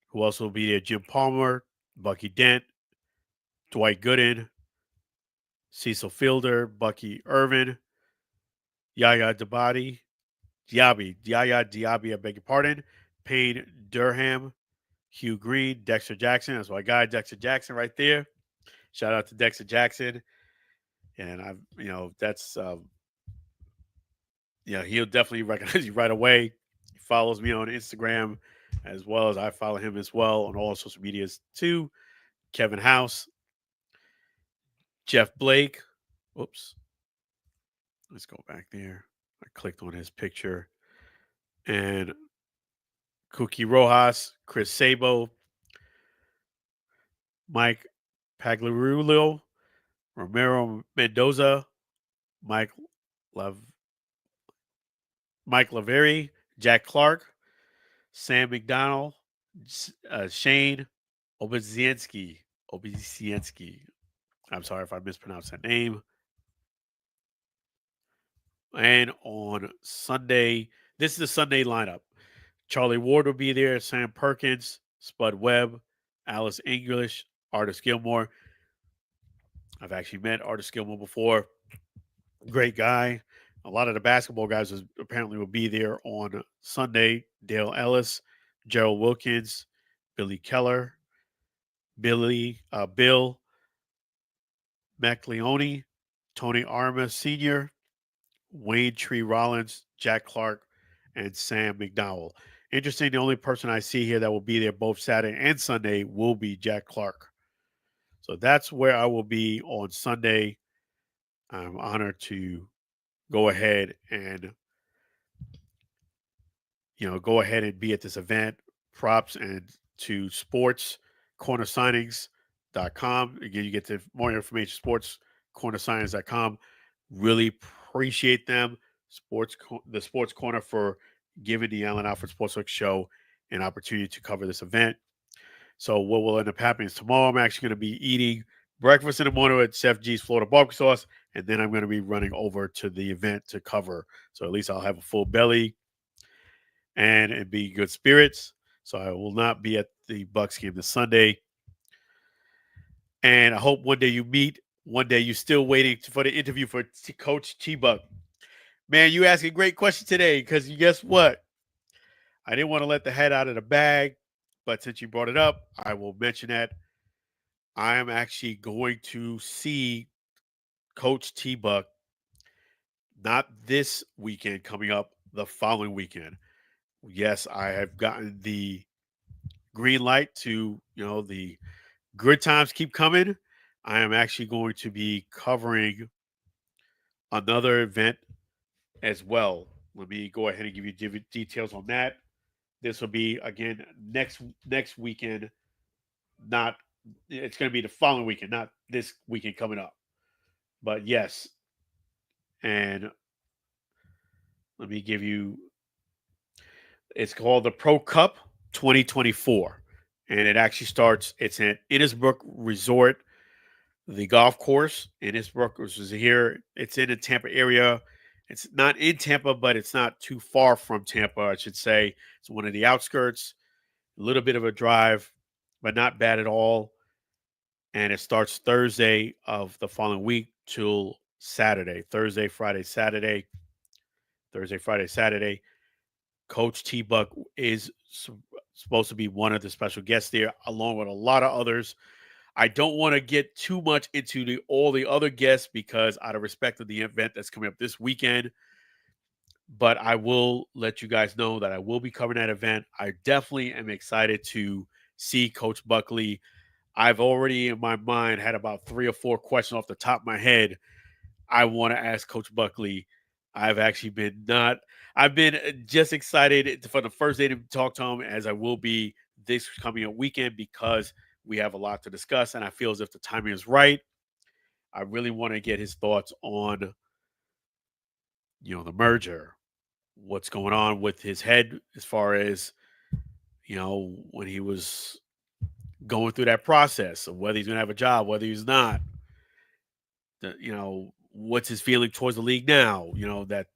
Who else will be there? Jim Palmer, Bucky Dent, Dwight Gooden, Cecil Fielder, Bucky Irvin, Yaya Yaya Diaby, I beg your pardon, Payne Durham, Hugh Green, Dexter Jackson. That's my guy, Dexter Jackson, right there. Shout out to Dexter Jackson. And that's he'll definitely recognize you right away. He follows me on Instagram as well as I follow him as well on all social medias too. Kevin House, Jeff Blake. Whoops. Let's go back there. I clicked on his picture. And Cookie Rojas, Chris Sabo, Mike Pagliarulo, Romero Mendoza, Mike Lav- Mike Laveri, Jack Clark, Sam McDonald, Shane Obeziensky. Obeziensky. I'm sorry if I mispronounced that name. And on Sunday, this is the Sunday lineup. Charlie Ward will be there, Sam Perkins, Spud Webb, Alice English, Artis Gilmore. I've actually met Artis Gilmore before. Great guy. A lot of the basketball guys apparently will be there on Sunday. Dale Ellis, Gerald Wilkins, Billy Keller, Bill McLeone, Tony Arma Sr., Wayne Tree Rollins, Jack Clark, and Sam McDowell. Interesting, the only person I see here that will be there both Saturday and Sunday will be Jack Clark. So that's where I will be on Sunday. I'm honored to go ahead and be at this event. Props and to sports cornersignings.com. Again, you get to more information, sports cornersignings.com. Really appreciate them. The Sports Corner for giving the Allen Alford Sportsbook Show an opportunity to cover this event. So what will end up happening is tomorrow I'm actually going to be eating breakfast in the morning at Chef G's Florida Barbecue Sauce, and then I'm going to be running over to the event to cover. So at least I'll have a full belly and be good spirits. So I will not be at the Bucks game this Sunday. And I hope one day you meet. One day you're still waiting for the interview for Coach T-Buck. Man, you asked a great question today because guess what? I didn't want to let the head out of the bag, but since you brought it up, I will mention that I am actually going to see Coach T-Buck not this weekend coming up, the following weekend. Yes, I have gotten the green light to, the good times keep coming. I am actually going to be covering another event as well. Let me go ahead and give you details on that. This will be again next weekend. Not It's going to be the following weekend, not this weekend coming up. But yes, and let me give you. It's called the Pro Cup 2024, and it actually starts. It's at Innisbrook Resort, the golf course in Innisbrook, which is here. It's in the Tampa area. It's not in Tampa, but it's not too far from Tampa, I should say. It's one of the outskirts, a little bit of a drive, but not bad at all. And it starts Thursday of the following week till Saturday. Thursday, Friday, Saturday. Coach T Buck is supposed to be one of the special guests there, along with a lot of others. I don't want to get too much into all the other guests because, out of respect of the event that's coming up this weekend, but I will let you guys know that I will be covering that event. I definitely am excited to see Coach Buckley. I've already in my mind had about 3 or 4 questions off the top of my head I want to ask Coach Buckley. I've actually been not. I've been just excited for the first day to talk to him, as I will be this coming up weekend because we have a lot to discuss, and I feel as if the timing is right. I really want to get his thoughts on the merger, what's going on with his head as far as when he was going through that process of whether he's going to have a job, whether he's not. What's his feeling towards the league now? That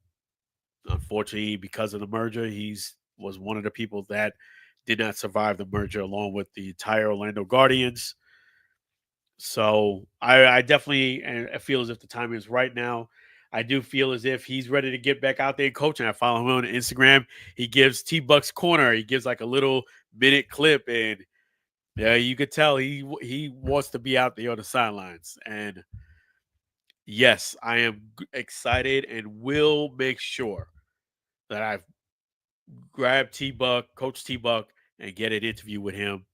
unfortunately, because of the merger, he's was one of the people that did not survive the merger, along with the entire Orlando Guardians. So I definitely and I feel as if the timing is right now. I do feel as if he's ready to get back out there and coaching. I follow him on Instagram. He gives T Buck's Corner. He gives like a little minute clip, and yeah, you could tell he wants to be out there on the sidelines. And yes, I am excited and will make sure that I grab T Buck, Coach T Buck, and get an interview with him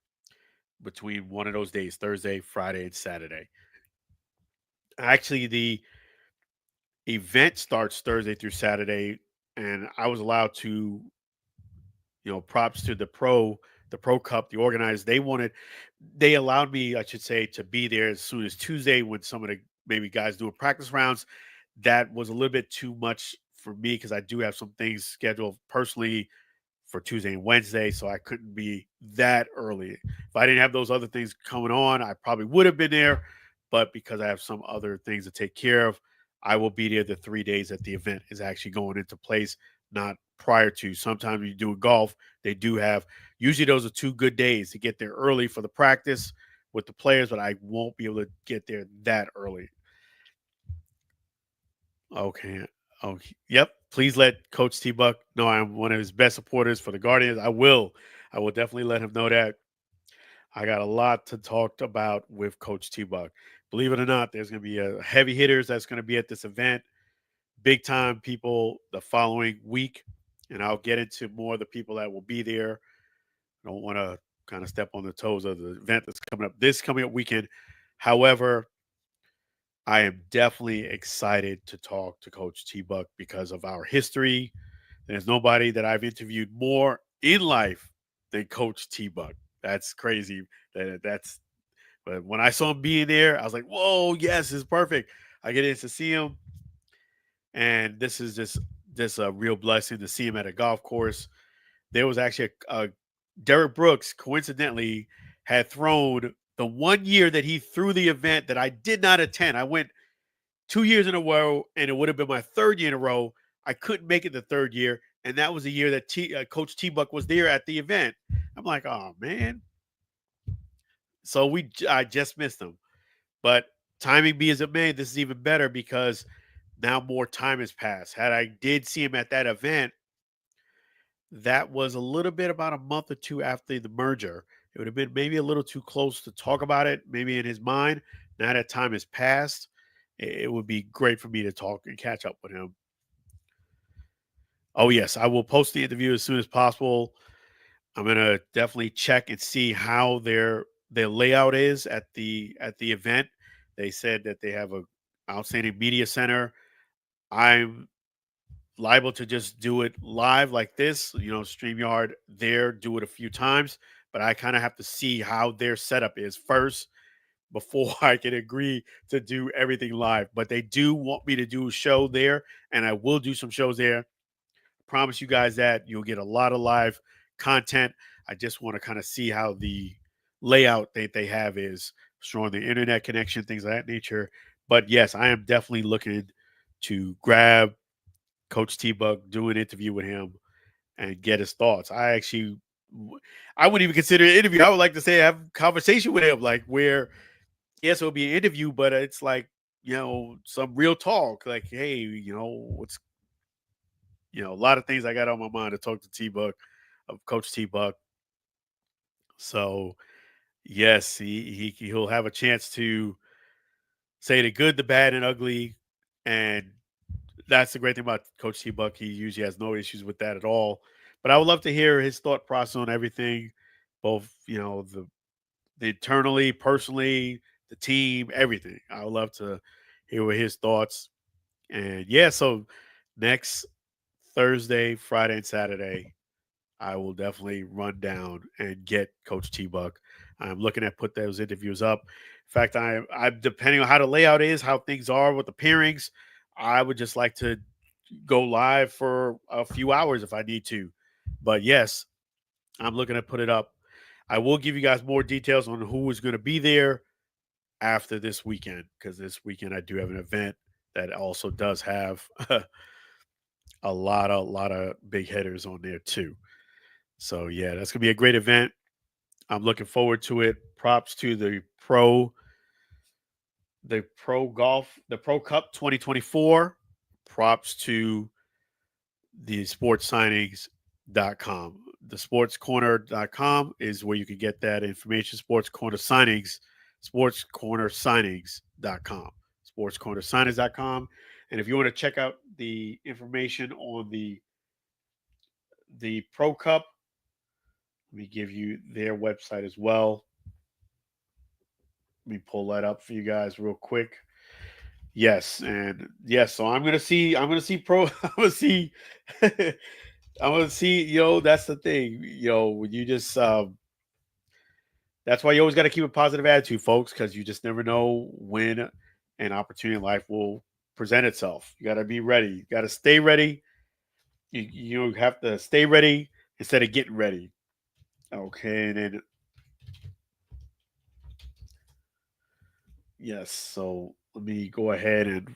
between one of those days, Thursday, Friday, and Saturday. Actually, the event starts Thursday through Saturday, and I was allowed to, props to the Pro Cup, the organizers. They allowed me, I should say, to be there as soon as Tuesday when some of the maybe guys doing practice rounds. That was a little bit too much for me because I do have some things scheduled personally for Tuesday and Wednesday, so I couldn't be that early. If I didn't have those other things coming on, I probably would have been there. But because I have some other things to take care of, I will be there the 3 days that the event is actually going into place, not prior to. Sometimes when you do golf, they do have, usually those are 2 good days to get there early for the practice with the players, but I won't be able to get there that early. Okay. Okay. Yep. Please let Coach T Buck know I'm one of his best supporters for the Guardians. I will. I will definitely let him know that. I got a lot to talk about with Coach T Buck. Believe it or not, there's going to be a heavy hitters that's going to be at this event, big time people the following week, and I'll get into more of the people that will be there. I don't want to kind of step on the toes of the event that's coming up weekend. However, I am definitely excited to talk to Coach T Buck because of our history. There's nobody that I've interviewed more in life than Coach T Buck. That's crazy. But when I saw him being there, I was like, whoa, yes, it's perfect. I get in to see him, and this is just a real blessing to see him at a golf course. There was actually a Derek Brooks, coincidentally, had thrown the one year that he threw the event that I did not attend. I went 2 years in a row, and it would have been my third year in a row. I couldn't make it the third year, and that was the year that Coach T Buck was there at the event. I'm like, oh man. So I just missed him, but timing be as it may, this is even better because now more time has passed. Had I did see him at that event, that was a little bit about a month or two after the merger. It would have been maybe a little too close to talk about it, maybe in his mind. Now that time has passed, it would be great for me to talk and catch up with him. Oh yes, I will post the interview as soon as possible. I'm gonna definitely check and see how their layout is at the event. They said that they have a outstanding media center. I'm liable to just do it live like this, StreamYard there, do it a few times, but I kind of have to see how their setup is first before I can agree to do everything live. But they do want me to do a show there, and I will do some shows there. Promise you guys that you'll get a lot of live content. I just want to kind of see how the layout that they have is, showing the internet connection, things of that nature. But yes, I am definitely looking to grab Coach T Buck, do an interview with him, and get his thoughts. I wouldn't even consider it an interview. I would like to say have a conversation with him, like where yes, it'll be an interview, but it's like some real talk. Like, hey, what's a lot of things I got on my mind to talk to T Buck, of Coach T Buck. So yes, he'll have a chance to say the good, the bad, and ugly, and that's the great thing about Coach T Buck. He usually has no issues with that at all. But I would love to hear his thought process on everything, both the internally, personally, the team, everything. I would love to hear what his thoughts. And yeah, so next Thursday, Friday, and Saturday, I will definitely run down and get Coach T Buck. I'm looking at put those interviews up. In fact, I depending on how the layout is, how things are with the pairings, I would just like to go live for a few hours if I need to. But yes, I'm looking to put it up. I will give you guys more details on who is going to be there after this weekend, because this weekend I do have an event that also does have a lot of big hitters on there too. So yeah, that's gonna be a great event. I'm looking forward to it. Props to the Pro Cup 2024. Props to the sports signings.com. The sportscorner.com is where you can get that information. Sports corner signings.com. Sportscornersignings.com. And if you want to check out the information on the Pro Cup, let me give you their website as well. Let me pull that up for you guys real quick. Yes, and yes, so I'm gonna see pro I'm gonna see I'm gonna see, that's the thing. When you just that's why you always gotta keep a positive attitude, folks, because you just never know when an opportunity in life will present itself. You gotta be ready. You gotta stay ready. You have to stay ready instead of getting ready. Okay, and then yes, so let me go ahead and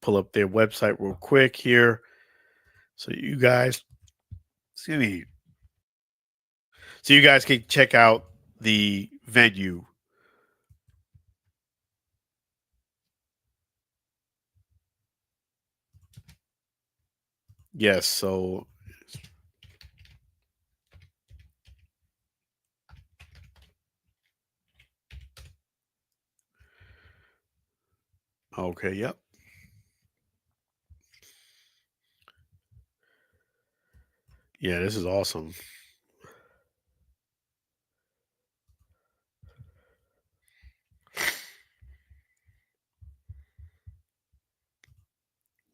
pull up their website real quick here. So you guys, excuse me, so you guys can check out the venue. Yes, so okay, yep. Yeah, this is awesome.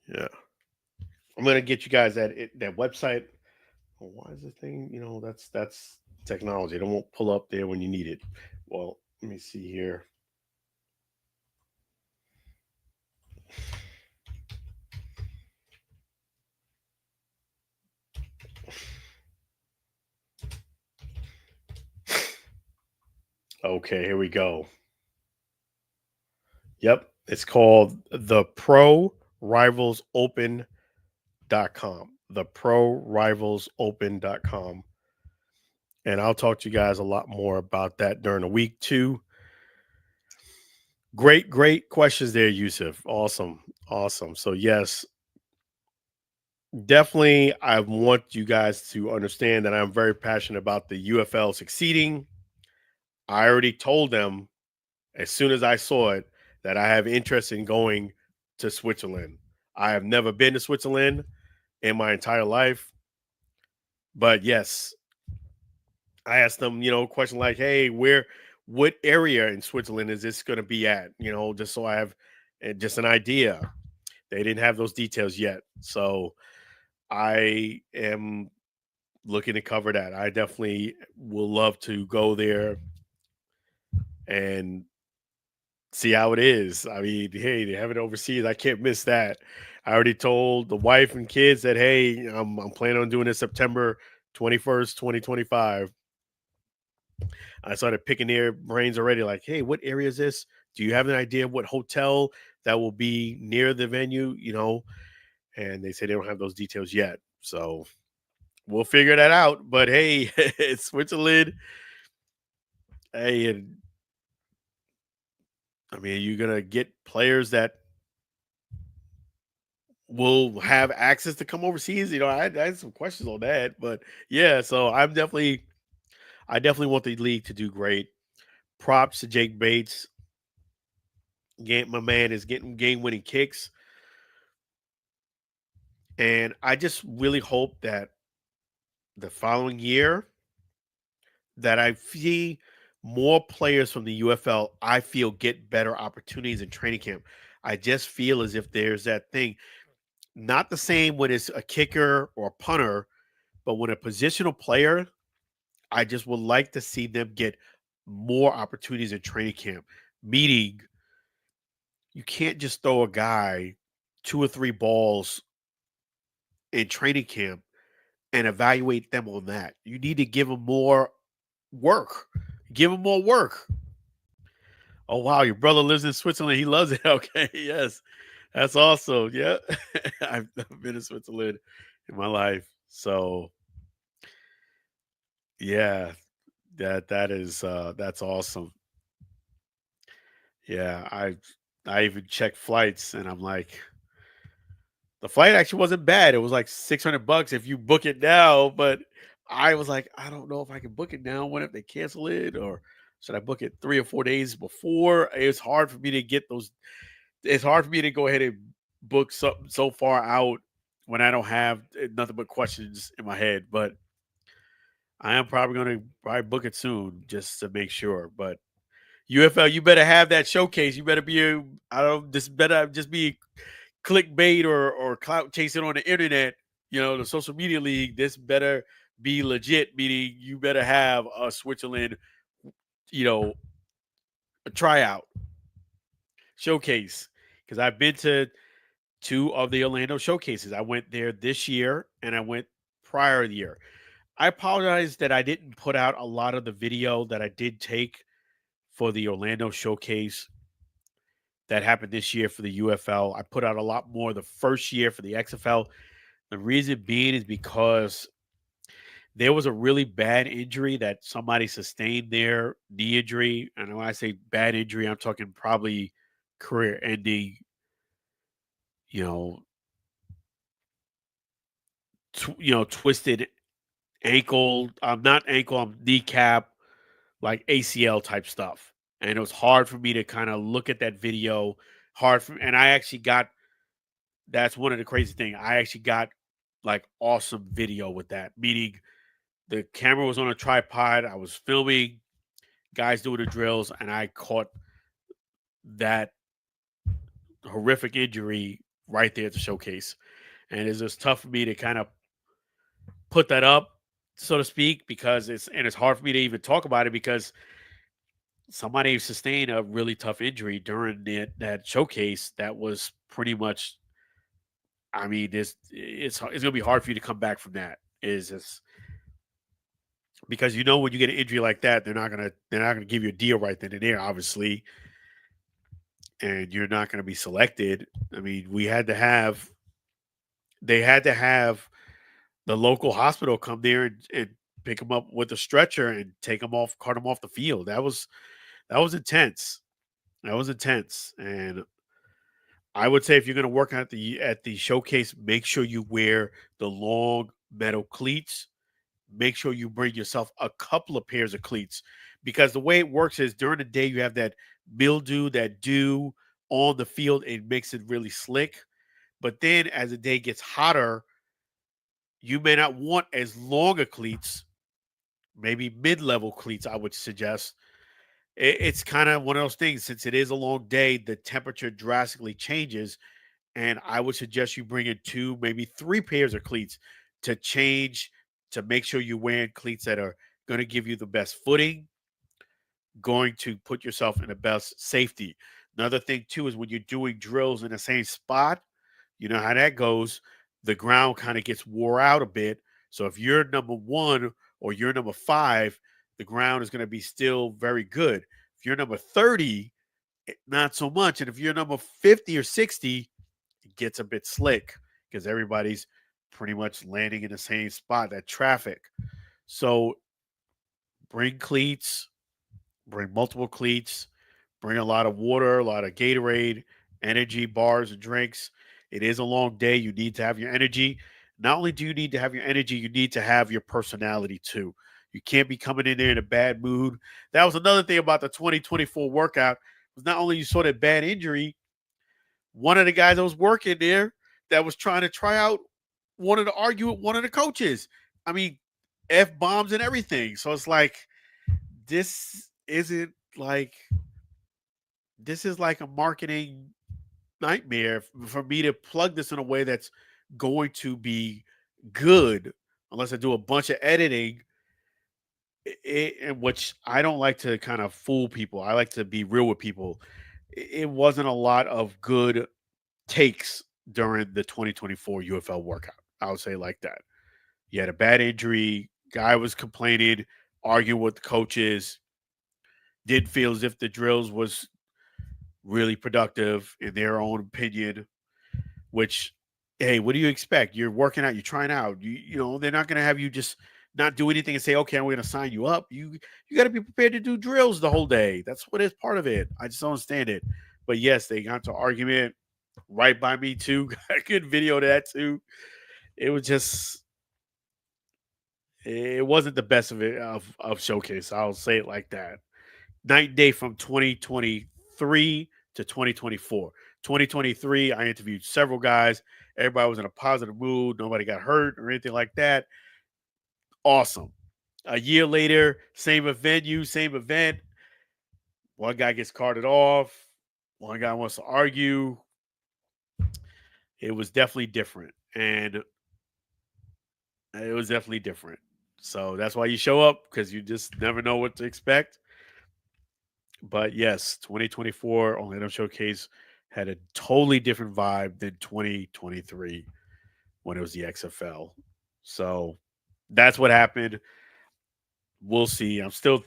Yeah. I'm gonna get you guys that website. Oh, why is the thing, that's technology. It won't pull up there when you need it. Well, let me see here. Okay, here we go. Yep. It's called the Pro Rivals Open.com. The Pro Rivals Open.com. And I'll talk to you guys a lot more about that during the week too. Great questions there, Yusuf. Awesome. Awesome. So yes, definitely I want you guys to understand that I'm very passionate about the UFL succeeding. I already told them as soon as I saw it that I have interest in going to Switzerland. I have never been to Switzerland. in my entire life. But yes, I asked them, a question like, "Hey, what area in Switzerland is this going to be at?" Just so I have just an idea. They didn't have those details yet, so I am looking to cover that. I definitely will love to go there and see how it is. I mean, hey, they have it overseas. I can't miss that. I already told the wife and kids that, hey, I'm planning on doing it September 21st, 2025. I started picking their brains already, like, hey, what area is this? Do you have an idea of what hotel that will be near the venue? And they say they don't have those details yet. So we'll figure that out. But hey, it's Switzerland. Hey, and I mean, you're gonna get players that will have access to come overseas. I had some questions on that, but yeah. So I definitely want the league to do great. Props to Jake Bates. My man is getting game-winning kicks, and I just really hope that the following year that I see more players from the UFL. I feel get better opportunities in training camp. I just feel as if there's that thing. Not the same when it's a kicker or a punter, but when a positional player, I just would like to see them get more opportunities in training camp. Meaning, you can't just throw a guy two or three balls in training camp and evaluate them on that. You need to give them more work. Give them more work. Oh wow, your brother lives in Switzerland. He loves it. Okay, yes, that's awesome. Yeah, I've been in Switzerland in my life, so yeah, that's awesome. Yeah, I even checked flights, and I'm like, the flight actually wasn't bad. It was like $600 if you book it now, but I was like, I don't know if I can book it now. What if they cancel it, or should I book it 3 or 4 days before? It's hard for me to get those. It's hard for me to go ahead and book something so far out when I don't have nothing but questions in my head. But I am probably going to probably book it soon just to make sure. But UFL, you better have that showcase. You better be I don't this better just be clickbait or clout chasing on the internet. The social media league. This better be legit. Meaning you better have a Switzerland, you know, a tryout showcase. Because I've been to two of the Orlando showcases. I went there this year and I went prior year. I apologize that I didn't put out a lot of the video that I did take for the Orlando showcase that happened this year for the UFL. I put out a lot more the first year for the XFL. The reason being is because there was a really bad injury that somebody sustained there, knee injury. And when I say bad injury, I'm talking probably career ending, you know, twisted ankle. I'm not ankle, I'm kneecap, like ACL type stuff. And it was hard for me to kind of look at that video. And I actually got that's one of the crazy things. I actually got like awesome video with that, meaning the camera was on a tripod. I was filming guys doing the drills, and I caught that horrific injury right there at the showcase. And it's just tough for me to kind of put that up, so to speak, because it's hard for me to even talk about it because somebody sustained a really tough injury during that showcase that was pretty much. I mean, it's gonna be hard for you to come back from that. Is just because when you get an injury like that, they're not gonna give you a deal right then and there, obviously, and you're not gonna be selected. I mean, they had to have the local hospital come there and pick him up with a stretcher and take him off, cart him off the field. That was intense. That was intense, and I would say if you're gonna work at the showcase, make sure you wear the long metal cleats. Make sure you bring yourself a couple of pairs of cleats because the way it works is during the day you have that mildew, that dew on the field. It makes it really slick. But then as the day gets hotter, You may not want as long a cleats, maybe mid-level cleats, I would suggest. It's kind of one of those things. Since it is a long day, the temperature drastically changes, and I would suggest you bring in two, maybe three pairs of cleats to change, to make sure you're wearing cleats that are going to give you the best footing, going to put yourself in the best safety. Another thing too is when you're doing drills in the same spot, you know how that goes. The ground kind of gets wore out a bit. So if you're number one or you're number five, the ground is going to be still very good. If you're number 30, not so much. And if you're number 50 or 60, it gets a bit slick because everybody's pretty much landing in the same spot, that traffic. So bring cleats, bring multiple cleats, bring a lot of water, a lot of Gatorade, energy bars and drinks. It is a long day. You need to have your energy. Not only do you need to have your energy, you need to have your personality too. You can't be coming in there in a bad mood. That was another thing about the 2024 workout. Was not only you saw that bad injury, one of the guys that was working there that was trying to try out wanted to argue with one of the coaches. I mean, F bombs and everything. So it's like this isn't like this is like a marketing nightmare for me to plug this in a way that's going to be good unless I do a bunch of editing. Which I don't like to kind of fool people. I like to be real with people. It wasn't a lot of good takes during the 2024 UFL workout. I would say like that. He had a bad injury. Guy was complaining, arguing with the coaches. Didn't feel as if the drills was really productive in their own opinion. Which, hey, what do you expect? You're working out. You're trying out. You know they're not going to have you just not do anything and say, okay, I'm going to sign you up. You got to be prepared to do drills the whole day. That's what is part of it. I just don't understand it. But yes, they got to argument right by me too. I could video that too. It was just it wasn't the best of it of showcase. I'll say it like that. Night and day from 2023 to 2024. 2023, I interviewed several guys. Everybody was in a positive mood. Nobody got hurt or anything like that. Awesome. A year later, same venue, same event. One guy gets carted off. One guy wants to argue. It was definitely different. And it was definitely different. So that's why you show up because you just never know what to expect. But yes, 2024 Orlando Showcase had a totally different vibe than 2023 when it was the XFL. So that's what happened. We'll see. I'm still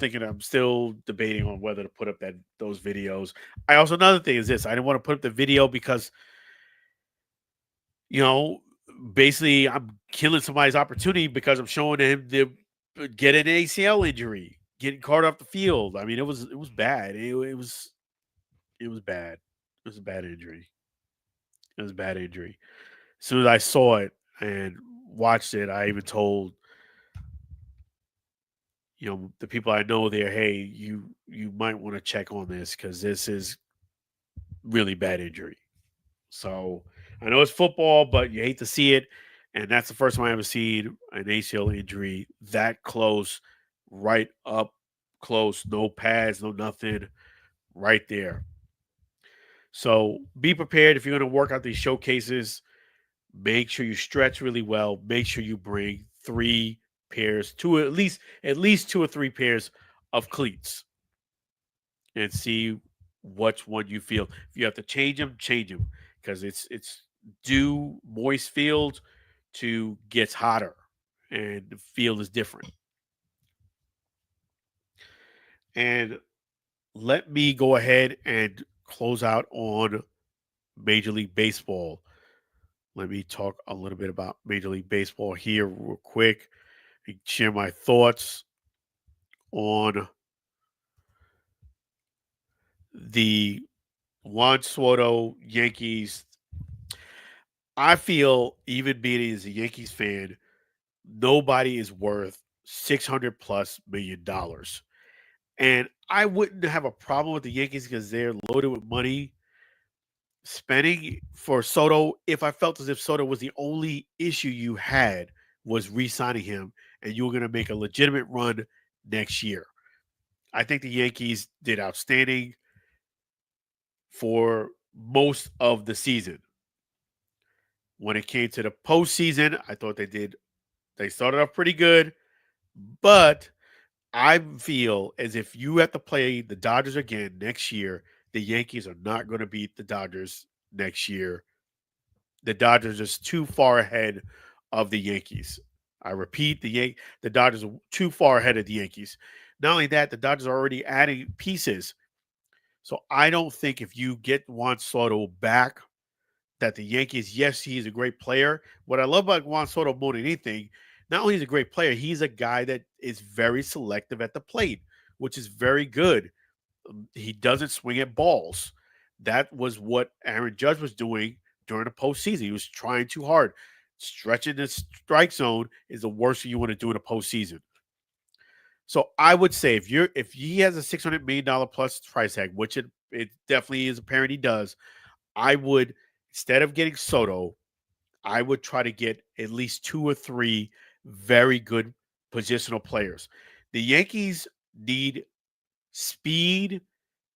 debating on whether to put up that those videos. I also another thing is this. I didn't want to put up the video because you know, basically I'm killing somebody's opportunity because I'm showing him to get an ACL injury, getting carted off the field. I mean, it was bad. It was bad. It was a bad injury. It was a bad injury. As soon as I saw it and watched it, I even told the people I know there, hey, you might want to check on this because this is really bad injury. So I know it's football, but you hate to see it. And that's the first time I ever seen an ACL injury that close, right up close, no pads, no nothing, right there. So be prepared if you're going to work out these showcases. Make sure you stretch really well. Make sure you bring three pairs, two at least two or three pairs of cleats, and see which one you feel. If you have to change them because it's due moist field to gets hotter, and the field is different. And let me go ahead and close out on Major League Baseball. Let me talk a little bit about Major League Baseball here, real quick, and share my thoughts on the Juan Soto Yankees. I feel, even being as a Yankees fan, nobody is worth 600 plus $1 million. And I wouldn't have a problem with the Yankees because they're loaded with money spending for Soto if I felt as if Soto was the only issue you had was re-signing him, and you were going to make a legitimate run next year. I think the Yankees did outstanding for most of the season. When it came to the postseason, I thought they started off pretty good, but I feel as if you have to play the Dodgers again next year, the Yankees are not going to beat the Dodgers next year. The Dodgers are just too far ahead of the Yankees. I repeat, the Dodgers are too far ahead of the Yankees. Not only that, the Dodgers are already adding pieces. So I don't think if you get Juan Soto back, that the Yankees, yes, he's a great player. What I love about Juan Soto more than anything, not only is he a great player, he's a guy that is very selective at the plate, which is very good. He doesn't swing at balls. That was what Aaron Judge was doing during the postseason. He was trying too hard. Stretching the strike zone is the worst thing you want to do in a postseason. So I would say if he has a $600 million plus price tag, which it definitely is apparent he does, I would, instead of getting Soto, I would try to get at least two or three very good positional players. The Yankees need speed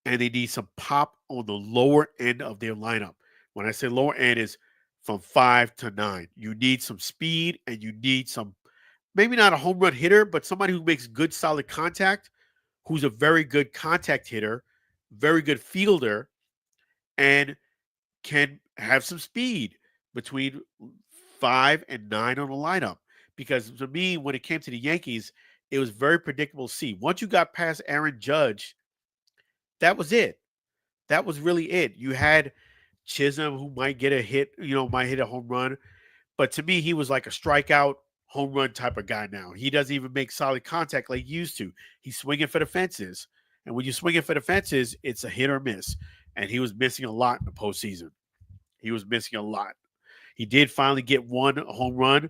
and they need some pop on the lower end of their lineup. When I say lower end is from 5 to 9. You need some speed and you need some, maybe not a home run hitter, but somebody who makes good solid contact, who's a very good contact hitter, very good fielder, and can have some speed between 5 and 9 on the lineup. Because to me, when it came to the Yankees, it was very predictable to see. Once you got past Aaron Judge, that was it. That was really it. You had Chisholm who might get a hit, might hit a home run. But to me, he was like a strikeout home run type of guy now. He doesn't even make solid contact like he used to. He's swinging for the fences. And when you're swinging for the fences, it's a hit or miss. And he was missing a lot in the postseason. He was missing a lot. He did finally get one home run,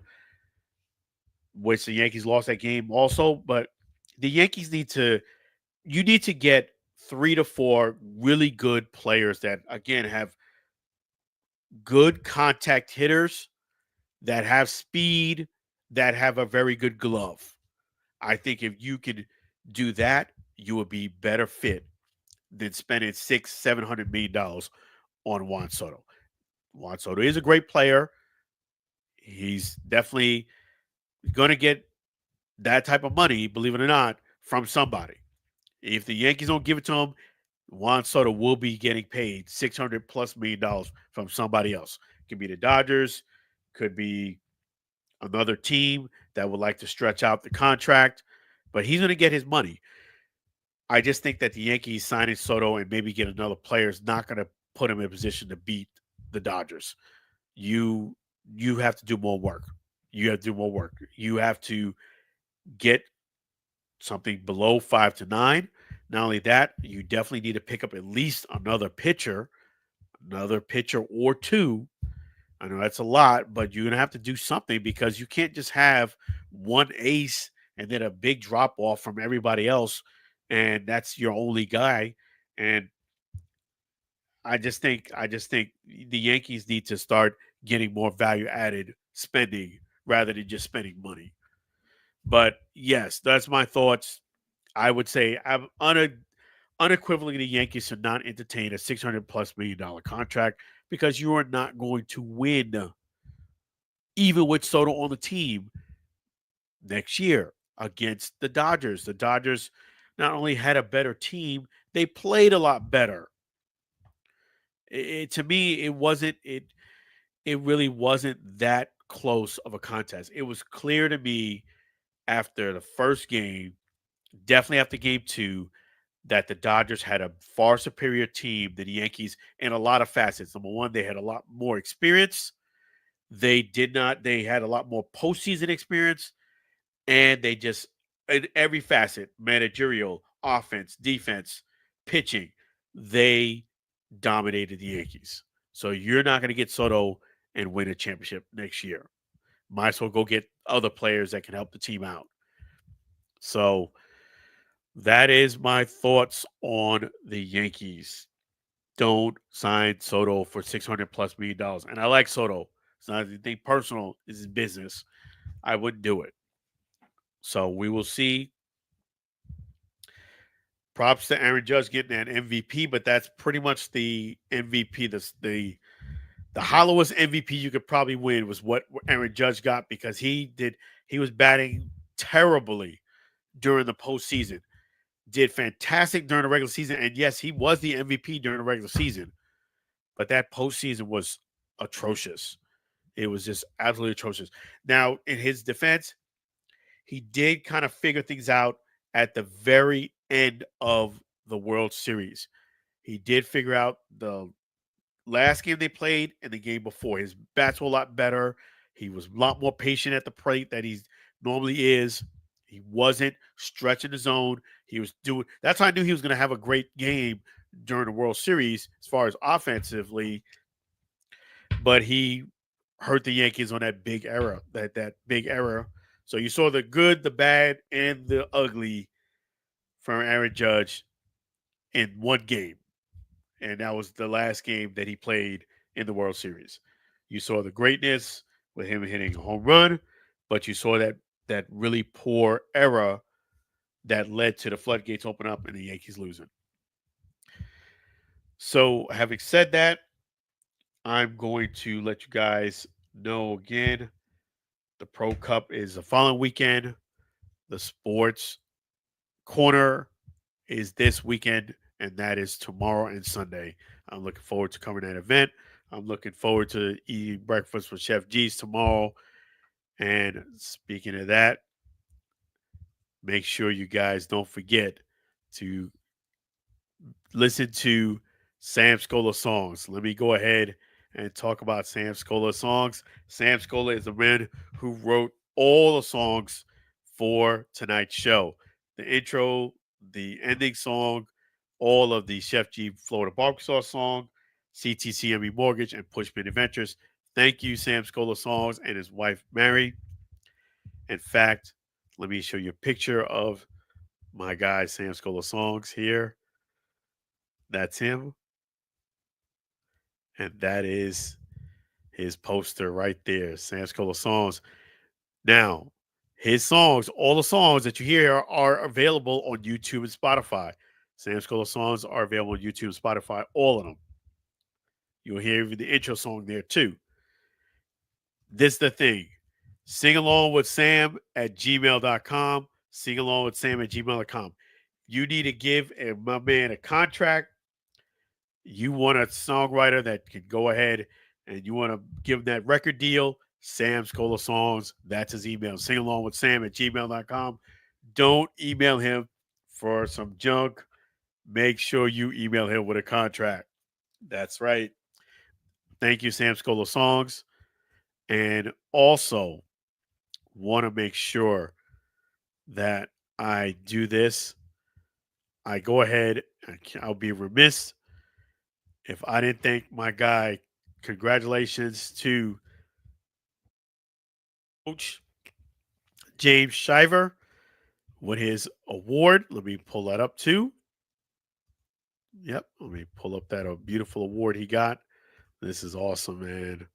which the Yankees lost that game also. But the Yankees you need to get 3 to 4 really good players that, again, have good contact hitters, that have speed, that have a very good glove. I think if you could do that, you would be better fit than spending $600-700 million on Juan Soto. Juan Soto is a great player. He's definitely going to get that type of money, believe it or not, from somebody. If the Yankees don't give it to him, Juan Soto will be getting paid $600+ million from somebody else. Could be the Dodgers, could be another team that would like to stretch out the contract, but he's going to get his money. I just think that the Yankees signing Soto and maybe get another player is not going to put him in a position to beat the Dodgers. You you have to do more work. You have to do more work. You have to get something below 5 to 9. Not only that, you definitely need to pick up at least another pitcher or two. I know that's a lot, but you're gonna have to do something because you can't just have one ace and then a big drop off from everybody else, and that's your only guy. And I just think the Yankees need to start getting more value added spending rather than just spending money. But yes, that's my thoughts. I would say I'm unequivocally the Yankees should not entertain a $600+ million contract because you are not going to win, even with Soto on the team next year against the Dodgers. The Dodgers not only had a better team, they played a lot better. To me, it really wasn't that close of a contest. It was clear to me after the first game, definitely after game two, that the Dodgers had a far superior team than the Yankees in a lot of facets. Number one, they had a lot more experience. They had a lot more postseason experience, and they just, in every facet, managerial, offense, defense, pitching, they dominated the Yankees. So you're not going to get Soto and win a championship next year. Might as well go get other players that can help the team out. So that is my thoughts on the Yankees. Don't sign Soto for $600+ million. And I like Soto. It's not anything personal, it's his business. I wouldn't do it. So we will see. Props to Aaron Judge getting that MVP, but that's pretty much the MVP. The hollowest MVP you could probably win was what Aaron Judge got because he was batting terribly during the postseason. Did fantastic during the regular season, and yes, he was the MVP during the regular season. But that postseason was atrocious. It was just absolutely atrocious. Now, in his defense, he did kind of figure things out at the very end of the World Series. He did figure out the last game they played and the game before. His bats were a lot better. He was a lot more patient at the plate than he normally is. He wasn't stretching the zone. He was doing. That's how I knew he was going to have a great game during the World Series as far as offensively. But he hurt the Yankees on that big error. That big error. So you saw the good, the bad, and the ugly from Aaron Judge in one game, and that was the last game that he played in the World Series. You saw the greatness with him hitting a home run, but you saw that really poor era that led to the floodgates open up and the Yankees losing. So, having said that, I'm going to let you guys know again the Pro Cup is the following weekend. The sports corner is this weekend, and that is tomorrow and Sunday. I'm looking forward to covering that event. I'm looking forward to eating breakfast with Chef G's tomorrow. And speaking of that, make sure you guys don't forget to listen to Sam Scola songs. Let me go ahead and talk about Sam Scola songs. Sam Scola is the man who wrote all the songs for tonight's show. The intro, the ending song, all of the Chef G Florida Barbecue Sauce song, CTCME Mortgage, and Pushpin Adventures. Thank you, Sam Scola Songs and his wife, Mary. In fact, let me show you a picture of my guy, Sam Scola Songs here. That's him. And that is his poster right there, Sam Scola Songs. Now, his songs, all the songs that you hear are available on YouTube and Spotify. Sam Scola Songs are available on YouTube and Spotify, all of them. You'll hear the intro song there too. This is the thing. Sing along with Sam at gmail.com. Sing along with Sam at gmail.com. You need to give my man a contract. You want a songwriter that can go ahead and you want to give him that record deal. Sam Scola Songs. That's his email. Sing along with Sam at gmail.com. Don't email him for some junk. Make sure you email him with a contract. That's right. Thank you, Sam Scola Songs. And also, want to make sure that I do this. I go ahead, I'll be remiss if I didn't thank my guy. Congratulations to Coach James Shiver with his award. Let me pull that up too. Yep, let me pull up that beautiful award he got. This is awesome, man.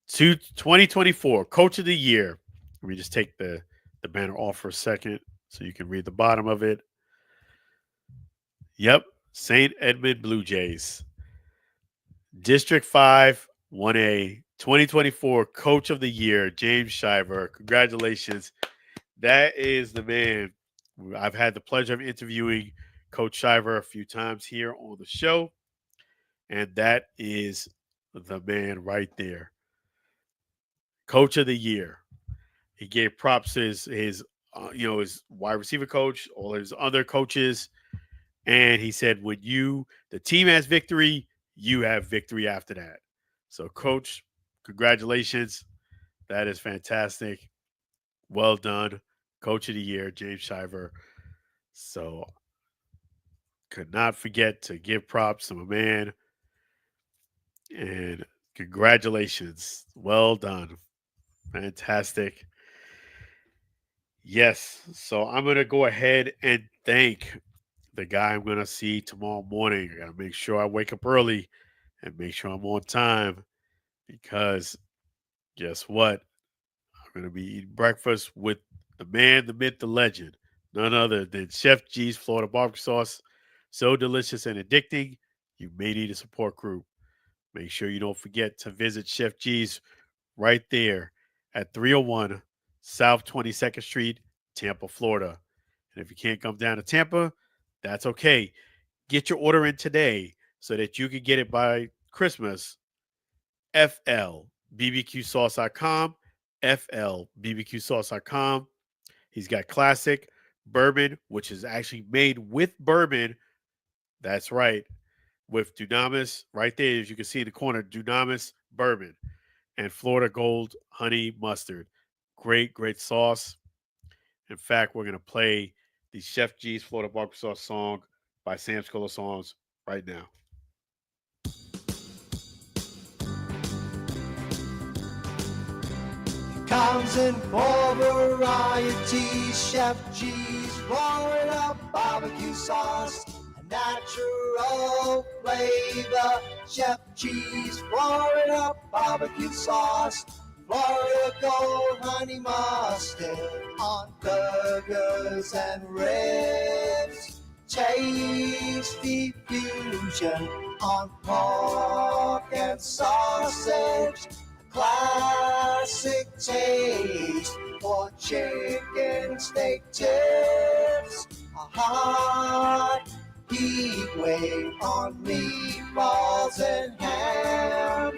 2024 Coach of the Year. Let me just take the banner off for a second so you can read the bottom of it. Yep, St. Edmund Blue Jays. District 5, 1A, 2024 Coach of the Year, James Shiver. Congratulations. That is the man. I've had the pleasure of interviewing Coach Shiver a few times here on the show, and that is the man right there. Coach of the Year. He gave props to his wide receiver coach, all his other coaches, and he said, "When the team has victory, you have victory after that." So, Coach, congratulations. That is fantastic. Well done, Coach of the Year, James Shiver. So, could not forget to give props to my man, and congratulations. Well done. Fantastic. Yes. So I'm going to go ahead and thank the guy I'm going to see tomorrow morning. I got to make sure I wake up early and make sure I'm on time because guess what? We're going to be eating breakfast with the man, the myth, the legend, none other than Chef G's Florida barbecue sauce. So delicious and addicting, you may need a support group. Make sure you don't forget to visit Chef G's right there at 301 South 22nd Street, Tampa, Florida. And if you can't come down to Tampa, that's okay. Get your order in today so that you can get it by Christmas. FLBBQSauce.com. FLBBQSauce.com. He's got classic bourbon, which is actually made with bourbon. That's right. With Dunamis right there, as you can see in the corner, Dunamis bourbon and Florida Gold honey mustard. Great, great sauce. In fact, we're going to play the Chef G's Florida barbecue sauce song by Sam Scholar Songs right now. Comes in four varieties. Chef G's Florida barbecue sauce, a natural flavor. Chef G's Florida barbecue sauce, Florida Gold honey mustard on burgers and ribs. Tasty fusion on pork and sausage. Classic taste for chicken steak tips. A hot heat wave on meatballs and ham.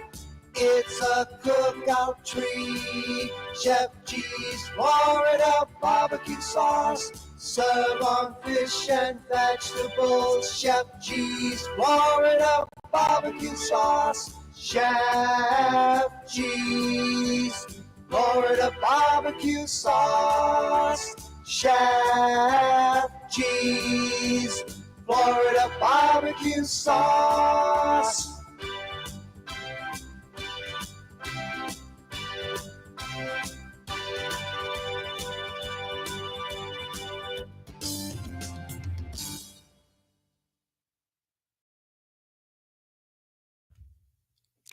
It's a cookout treat. Chef G's Florida barbecue sauce. Serve on fish and vegetables. Chef G's Florida barbecue sauce. Chef G's Florida barbecue sauce. Chef G's Florida barbecue sauce.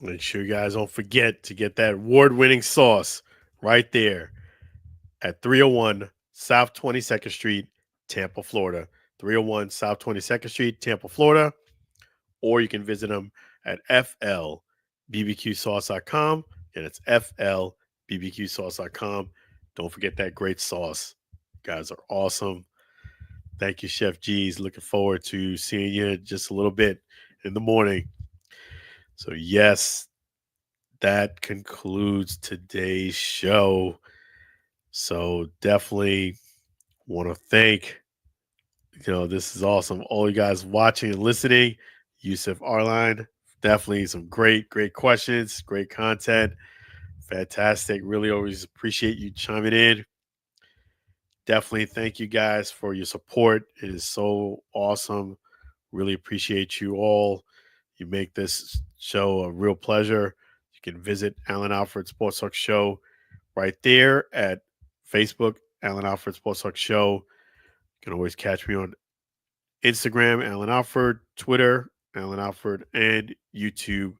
Make sure you guys don't forget to get that award-winning sauce right there at 301 South 22nd Street, Tampa, Florida. 301 South 22nd Street, Tampa, Florida. Or you can visit them at flbbqsauce.com. And it's flbbqsauce.com. Don't forget that great sauce. You guys are awesome. Thank you, Chef G's. Looking forward to seeing you just a little bit in the morning. So, yes, that concludes today's show. So, definitely want to thank, this is awesome. All you guys watching and listening, Yusuf Arline, definitely some great, great questions, great content. Fantastic. Really always appreciate you chiming in. Definitely thank you guys for your support. It is so awesome. Really appreciate you all. You make this show a real pleasure. You can visit Alan Alford Sports Talk Show right there at Facebook, Alan Alford Sports Talk Show. You can always catch me on Instagram, Alan Alford, Twitter, Alan Alford, and YouTube,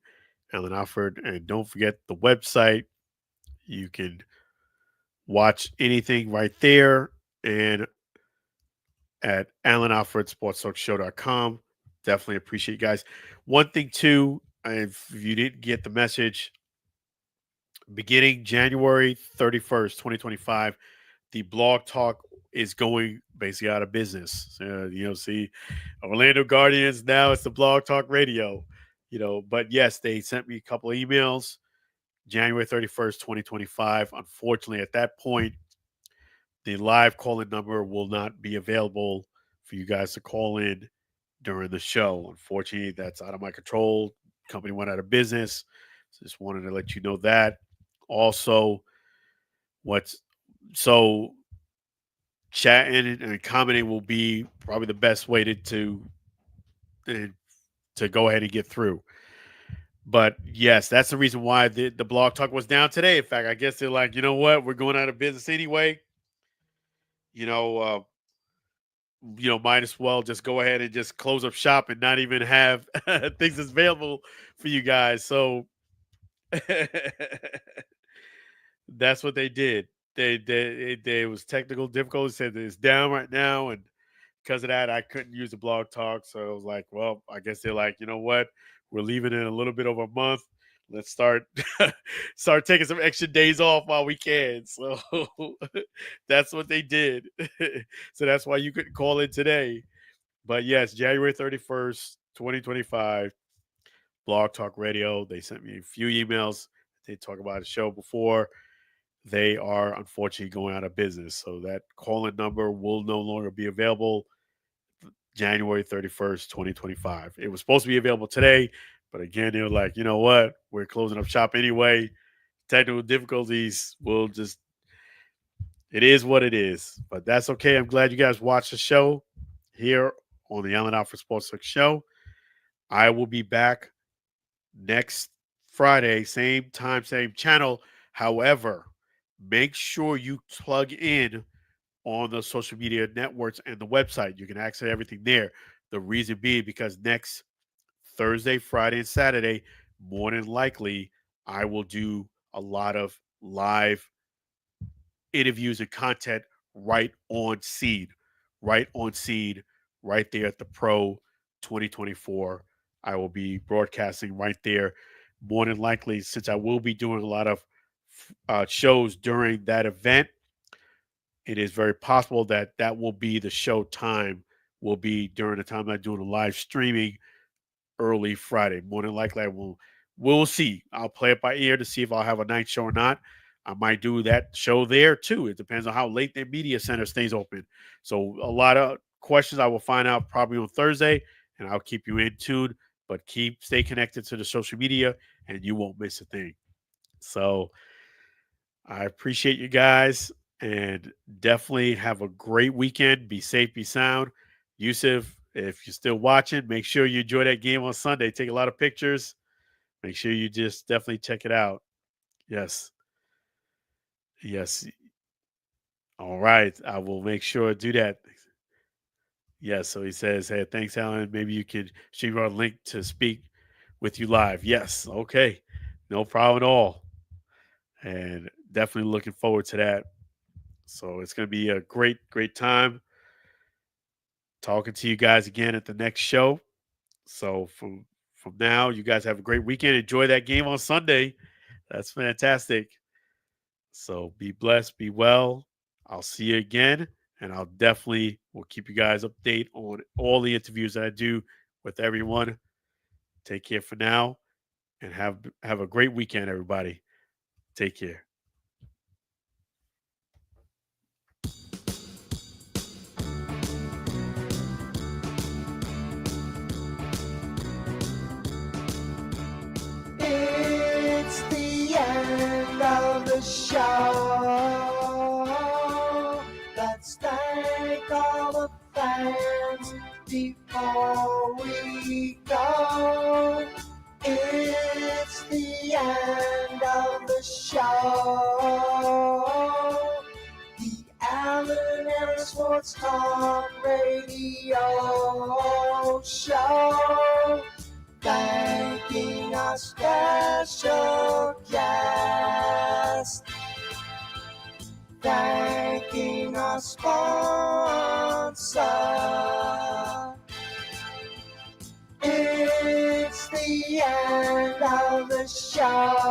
Alan Alford. And don't forget the website. You can watch anything right there and at AlanAlfredSportsTalkShow.com. Definitely appreciate you guys. One thing, too, if you didn't get the message, beginning January 31st, 2025, the Blog Talk is going basically out of business. See, Orlando Guardians, now it's the Blog Talk Radio. But yes, they sent me a couple of emails. January 31st, 2025. Unfortunately, at that point, the live call-in number will not be available for you guys to call in during the show. Unfortunately, that's out of my control. Company went out of business. So just wanted to let you know that. Also, chatting and commenting will be probably the best way to go ahead and get through. But yes, that's the reason why the Blog Talk was down today. In fact, I guess they're like, you know what, we're going out of business anyway. Might as well just go ahead and just close up shop and not even have things available for you guys. So That's what they did. They was technical difficulties. Said it's down right now, and because of that, I couldn't use the blog talk. So I was like, well, I guess they're like, you know what? We're leaving in a little bit over a month. Let's start start taking some extra days off while we can. So that's what they did. So that's why you couldn't call in today. But yes, January 31st, 2025, Blog Talk Radio. They sent me a few emails. They talk about the show before. They are unfortunately going out of business. So that call-in number will no longer be available January 31st, 2025. It was supposed to be available today, but again, they were like, you know what? We're closing up shop anyway. Technical difficulties will just, it is what it is. But that's okay. I'm glad you guys watched the show here on the Allen Alford Sports Talk Show. I will be back next Friday, same time, same channel. However, make sure you plug in on the social media networks and the website. You can access everything there. The reason being because next Thursday, Friday, and Saturday, more than likely, I will do a lot of live interviews and content right on Seed, right there at the Pro 2024. I will be broadcasting right there. More than likely, since I will be doing a lot of shows during that event, it is very possible that that will be the show time, will be during the time I'm doing the live streaming early Friday. More than likely, we'll see. I'll play it by ear to see if I'll have a night show or not. I might do that show there too. It depends on how late their media center stays open. So a lot of questions I will find out probably on Thursday, and I'll keep you in tune. But stay connected to the social media, and you won't miss a thing. So I appreciate you guys, and definitely have a great weekend. Be safe, be sound. Yusuf, if you're still watching, make sure you enjoy that game on Sunday. Take a lot of pictures. Make sure you just definitely check it out. Yes. Yes. All right. I will make sure to do that. Yes. So he says, hey, thanks, Alan. Maybe you can stream our link to speak with you live. Yes. Okay. No problem at all. And definitely looking forward to that. So it's going to be a great, great time talking to you guys again at the next show. So from now, you guys have a great weekend. Enjoy that game on Sunday. That's fantastic. So be blessed, be well. I'll see you again, and I'll definitely will keep you guys update on all the interviews that I do with everyone. Take care for now, and have a great weekend, everybody. Take care. It's the end of the show. Let's thank all the fans before we go. It's the end of the show. The Allen Allen Sports Talk Radio Show. Thanking our special guest. Thanking our sponsor. It's the end of the show.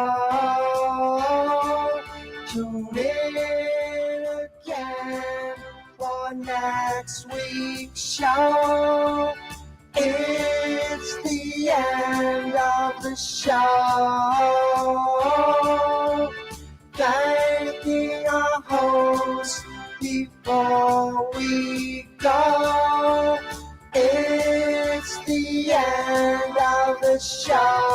Tune in again for next week's show. It's the end of the show. Thanking our host before we go. It's the end of the show.